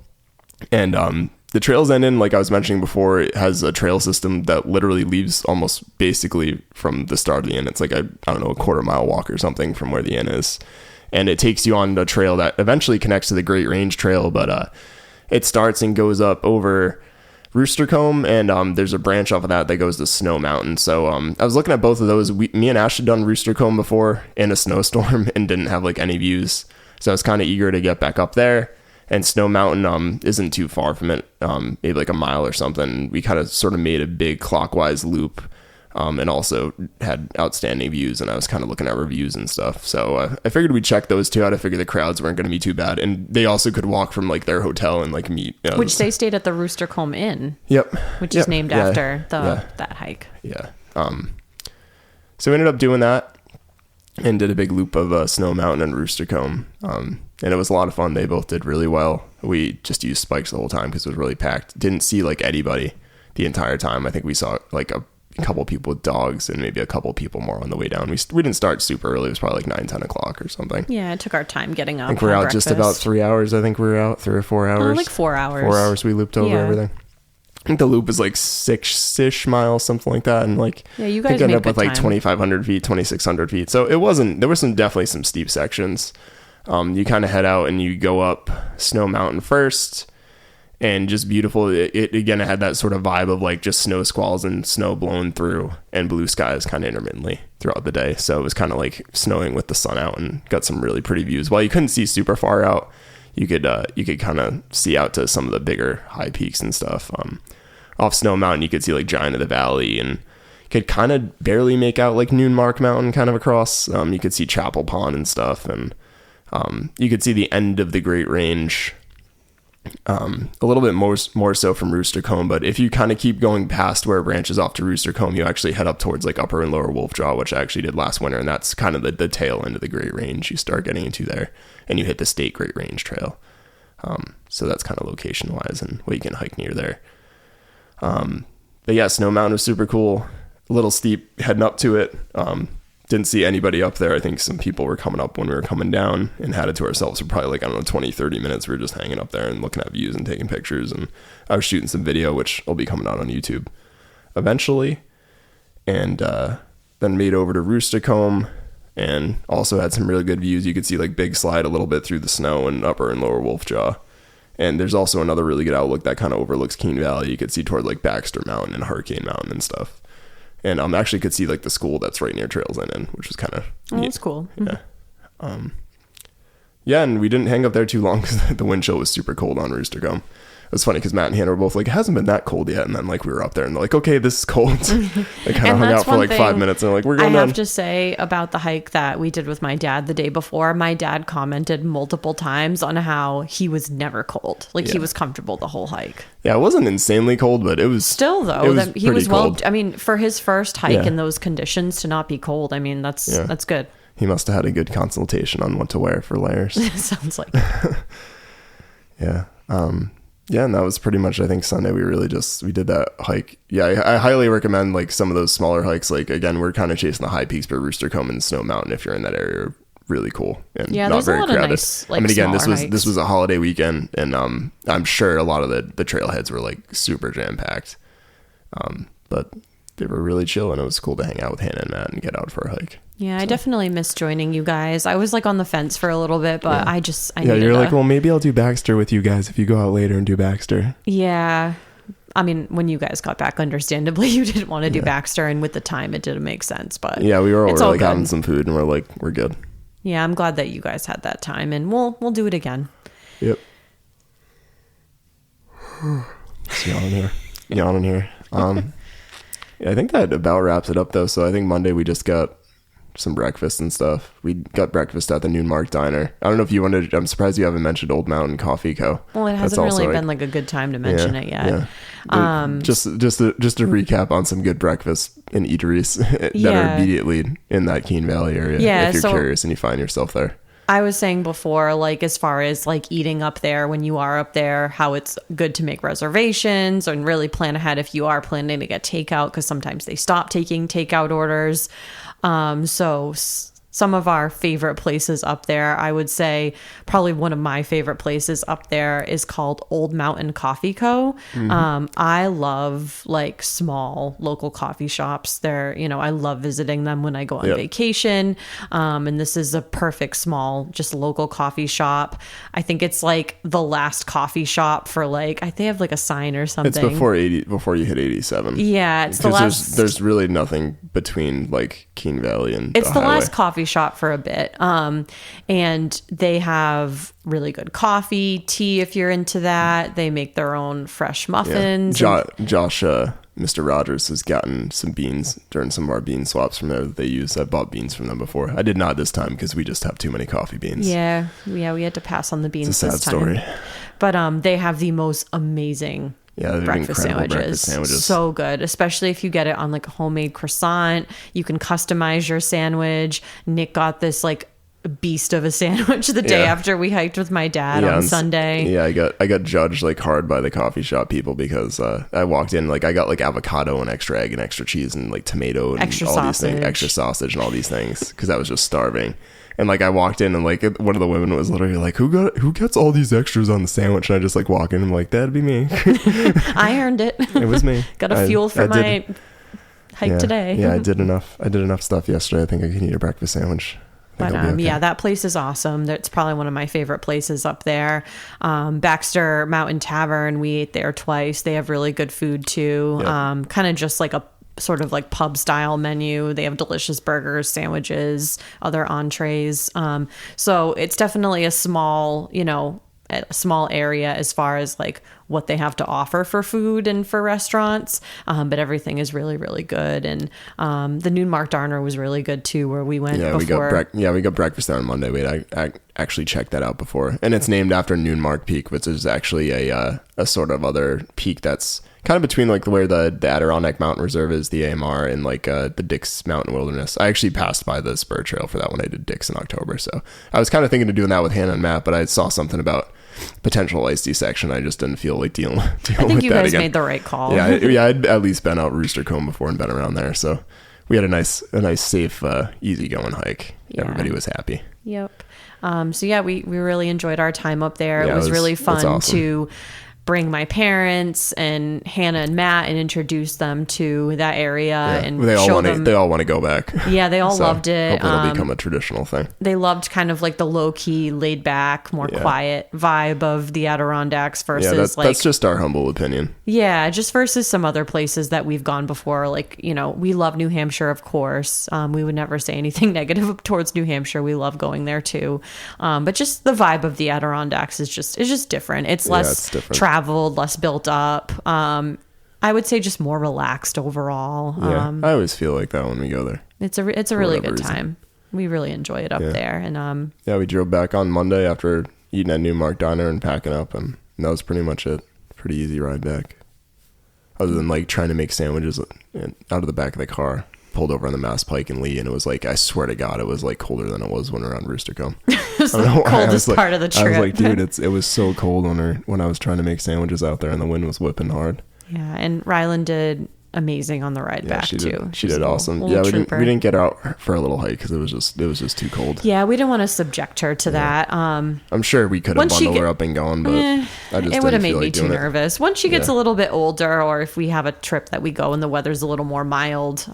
And the trails end in, like I was mentioning before, it has a trail system that literally leaves almost basically from the start of the inn. It's like a 1/4 mile walk or something from where the inn is. And it takes you on a trail that eventually connects to the Great Range Trail, but it starts and goes up over Rooster, and there's a branch off of that goes to Snow Mountain. So I was looking at both of those. Me and Ash had done Rooster before in a snowstorm and didn't have like any views, so I was kind of eager to get back up there. And Snow Mountain isn't too far from it, maybe like a mile or something. We kind of sort of made a big clockwise loop, and also had outstanding views, and I was kind of looking at reviews and stuff. So I figured we'd check those two out. I figured the crowds weren't going to be too bad, and they also could walk from like their hotel and like meet. Which they stayed at the Rooster Inn. Yep. Which is named after that hike. Yeah. So we ended up doing that and did a big loop of Snow Mountain and Rooster and it was a lot of fun. They both did really well. We just used spikes the whole time because it was really packed. Didn't see like anybody the entire time. I think we saw like a couple people with dogs and maybe a couple people more on the way down. We didn't start super early. It was probably like 9-10 o'clock or something. Yeah, it took our time getting up. I think we're out breakfast. Just about 3 hours. I think we were out 3 or 4 hours. Like 4 hours. 4 hours we looped over everything. I think the loop was like 6-ish miles, something like that. And like, you guys ended up with like 2,500 feet, 2,600 feet. So there was definitely some steep sections. You kind of head out and you go up Snow Mountain first, and just beautiful. It again, it had that sort of vibe of like just snow squalls and snow blowing through and blue skies kind of intermittently throughout the day. So it was kind of like snowing with the sun out, and got some really pretty views. While you couldn't see super far out, you could kind of see out to some of the bigger high peaks and stuff. Off Snow Mountain, you could see like Giant of the Valley, and could kind of barely make out like Noonmark Mountain kind of across. You could see Chapel Pond and stuff, and you could see the end of the Great Range a little bit more so from Rooster Combe. But if you kind of keep going past where it branches off to Rooster Combe, you actually head up towards like Upper and Lower Wolf Jaw, which I actually did last winter, and that's kind of the tail end of the Great Range you start getting into there, and you hit the State Great Range Trail. So that's kind of location wise and what you can hike near there. But yeah, Snow Mountain was super cool. A little steep heading up to it. Didn't see anybody up there. I think some people were coming up when we were coming down, and had it to ourselves for probably like, I don't know, 20, 30 minutes. We were just hanging up there and looking at views and taking pictures. And I was shooting some video, which will be coming out on YouTube eventually. And then made over to Rooster Combe, and also had some really good views. You could see like Big Slide a little bit through the snow and Upper and Lower Wolf Jaw. And there's also another really good outlook that kind of overlooks Keene Valley. You could see toward like Baxter Mountain and Hurricane Mountain and stuff. And actually could see like the school that's right near Trails Inn, which was kind of neat. That's cool. Yeah. Yeah, and we didn't hang up there too long because the wind chill was super cold on Rooster Combe. It was funny because Matt and Hannah were both like, it hasn't been that cold yet. And then like we were up there and they're like, okay, this is cold. They kind of hung out for like 5 minutes and they're like, we're going I down. have to say about the hike that we did with my dad the day before, my dad commented multiple times on how he was never cold. Like he was comfortable the whole hike. Yeah, it wasn't insanely cold, but it was still though. He was cold. I mean, for his first hike in those conditions to not be cold, I mean, that's good. He must have had a good consultation on what to wear for layers. Sounds like Yeah. Yeah, and that was pretty much, I think, Sunday. We did that hike. Yeah, I highly recommend like some of those smaller hikes. Like again, we're kind of chasing the high peaks, but Rooster Combe and Snow Mountain, if you're in that area, are really cool and not very crowded. Of nice, like, I mean, again, this was a holiday weekend, and I'm sure a lot of the trailheads were like super jam packed. But they were really chill, and it was cool to hang out with Hannah and Matt and get out for a hike. Yeah, I definitely missed joining you guys. I was like on the fence for a little bit, but I you're like, well, maybe I'll do Baxter with you guys if you go out later and do Baxter. Yeah. I mean, when you guys got back, understandably, you didn't want to do Baxter, and with the time, it didn't make sense. But yeah, we were like having some food, and we're good. Yeah, I'm glad that you guys had that time, and we'll do it again. Yep. Just yawning here. Yeah, I think that about wraps it up though. So I think Monday we just got some breakfast and stuff. We got breakfast at the Noonmark Diner. I don't know if you wanted. I'm surprised you haven't mentioned Old Mountain Coffee Co. Well, it hasn't really been like a good time to mention it yet. Yeah. Just to recap on some good breakfast and eateries that are immediately in that Keene Valley area. Yeah, if you're curious and you find yourself there. I was saying before, like, as far as like eating up there when you are up there, how it's good to make reservations and really plan ahead if you are planning to get takeout, because sometimes they stop taking takeout orders. So some of our favorite places up there, I would say probably one of my favorite places up there is called Old Mountain Coffee Co. Mm-hmm. I love like small local coffee shops. I love visiting them when I go on vacation. And this is a perfect small, just local coffee shop. I think it's like the last coffee shop for like, they have like a sign or something. It's before you hit 87. Yeah. It's the last. There's really nothing between like Keene Valley and it's the last coffee shop for a bit. And they have really good coffee, tea if you're into that. They make their own fresh muffins. Yeah. Josh, Mr. Rogers has gotten some beans during some of our bean swaps from there that they use. I bought beans from them before. I did not this time because we just have too many coffee beans. Yeah, we had to pass on the beans this time. It's a sad story. But they have the most amazing breakfast sandwiches. So good, especially if you get it on like a homemade croissant. You can customize your sandwich. Nick got this like beast of a sandwich the day after we hiked with my dad on Sunday. Yeah, I got judged like hard by the coffee shop people because I walked in, like I got like avocado and extra egg and extra cheese and like tomato and extra sausage and all these things because I was just starving. And like I walked in and like one of the women was literally like, who gets all these extras on the sandwich? And I just like walk in and I'm like, that'd be me. I earned it. It was me. Got a fuel for my hike today. Yeah, I did enough stuff yesterday. I think I can eat a breakfast sandwich But yeah, that place is awesome. That's probably one of my favorite places up there. Baxter Mountain Tavern, we ate there twice. They have really good food too. Yep. Kind of just like a sort of like pub style menu. They have delicious burgers, sandwiches, other entrees. So it's definitely a small area as far as like what they have to offer for food and for restaurants. But everything is really, really good. And the Noon Mark Darner was really good too, where we went before. We got breakfast there on Monday. We had actually checked that out before. And it's named after Noon Mark Peak, which is actually a sort of other peak that's kind of between like where the Adirondack Mountain Reserve is, the AMR, and like the Dix Mountain Wilderness. I actually passed by the spur trail for that when I did Dix in October. So I was kind of thinking of doing that with Hannah and Matt, but I saw something about potential ice section. I just didn't feel like dealing with that. I think you guys made the right call. Yeah, I'd at least been out Rooster Comb before and been around there, so we had a nice, safe, easygoing hike. Yeah. Everybody was happy. Yep. So yeah, we really enjoyed our time up there. Yeah, it was really fun awesome to bring my parents and Hannah and Matt and introduce them to that area. And they all want to go back. Yeah, they all loved it. Hopefully it'll become a traditional thing. They loved kind of like the low key, laid back, more quiet vibe of the Adirondacks versus that's just our humble opinion. Yeah, just versus some other places that we've gone before. Like, we love New Hampshire, of course. We would never say anything negative towards New Hampshire. We love going there too. But just the vibe of the Adirondacks is just different. It's less traveled, less built up. I would say just more relaxed overall. I always feel like that when we go there. It's a really good time. We really enjoy it up there. And we drove back on Monday after eating at Noon Mark Diner and packing up, and that was pretty much it. Pretty easy ride back. Other than like trying to make sandwiches out of the back of the car. Pulled over on the Mass Pike in Lee, and it was like, I swear to God, it was like colder than it was when we were on Rooster Comb. It was the coldest part of the trip. I was like, dude, it was so cold when I was trying to make sandwiches out there and the wind was whipping hard. Yeah, and Rylan did amazing on the ride back too. She did awesome. We didn't get her out for a little hike because it was just too cold. Yeah, we didn't want to subject her to that. I'm sure we could have bundled her up and gone, but it would have made me too nervous. Once she gets a little bit older, or if we have a trip that we go and the weather's a little more mild,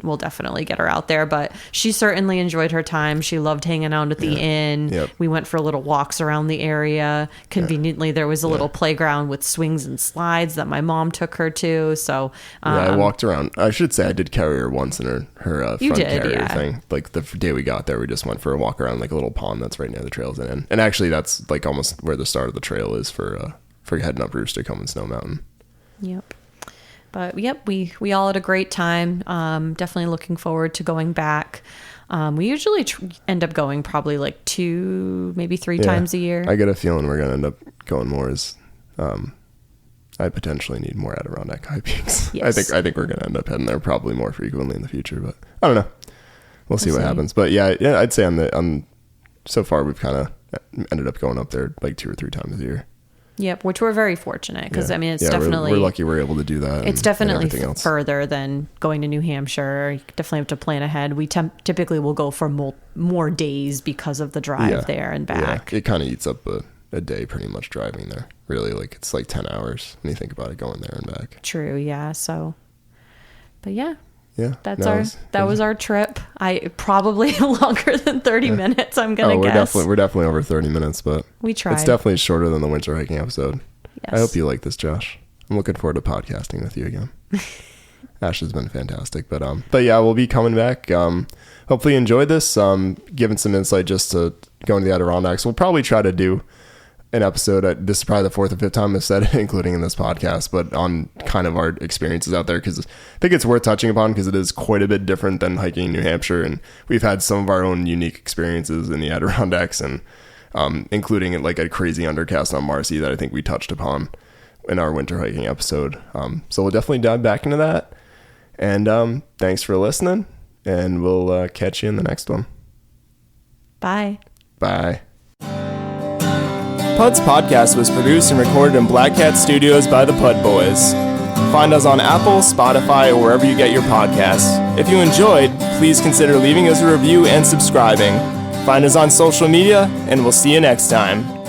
we'll definitely get her out there. But she certainly enjoyed her time. She loved hanging out at the inn. Yep. We went for little walks around the area. Conveniently, there was a little playground with swings and slides that my mom took her to. So I walked around. I should say I did carry her once in her front carrier thing. Like the day we got there, we just went for a walk around like a little pond that's right near the trails and actually that's like almost where the start of the trail is for heading up Rooster Comb and Snow Mountain. Yep. But we all had a great time. Definitely looking forward to going back. We usually end up going probably like 2, maybe 3 times a year. I get a feeling we're going to end up going more as I potentially need more Adirondack high peaks. Yes. I think we're going to end up heading there probably more frequently in the future, but I don't know. We'll see what happens. But yeah, I'd say on so far we've kind of ended up going up there like 2 or 3 times a year. Yep, which we're very fortunate because it's definitely we're lucky we're able to do that. It's definitely further than going to New Hampshire. You definitely have to plan ahead. We typically will go for more days because of the drive there and back. Yeah, it kind of eats up a day pretty much driving there. Really, like it's like 10 hours when you think about it going there and back. True, yeah. So, but yeah. Yeah, that was our trip. I probably longer than 30 minutes. I'm gonna guess. We're definitely over 30 minutes, but we tried. It's definitely shorter than the winter hiking episode. Yes. I hope you like this, Josh. I'm looking forward to podcasting with you again. Ash has been fantastic, but yeah, we'll be coming back. Hopefully you enjoyed this. Giving some insight just to going to the Adirondacks. We'll probably try to do an episode. This is probably the 4th or 5th time I've said it, including in this podcast, but on kind of our experiences out there, because I think it's worth touching upon because it is quite a bit different than hiking in New Hampshire, and we've had some of our own unique experiences in the Adirondacks, and including like a crazy undercast on Marcy that I think we touched upon in our winter hiking episode. So we'll definitely dive back into that, and thanks for listening, and we'll catch you in the next one. Bye. PUDs Podcast was produced and recorded in Black Cat Studios by the Pud Boys. Find us on Apple, Spotify, or wherever you get your podcasts. If you enjoyed, please consider leaving us a review and subscribing. Find us on social media, and we'll see you next time.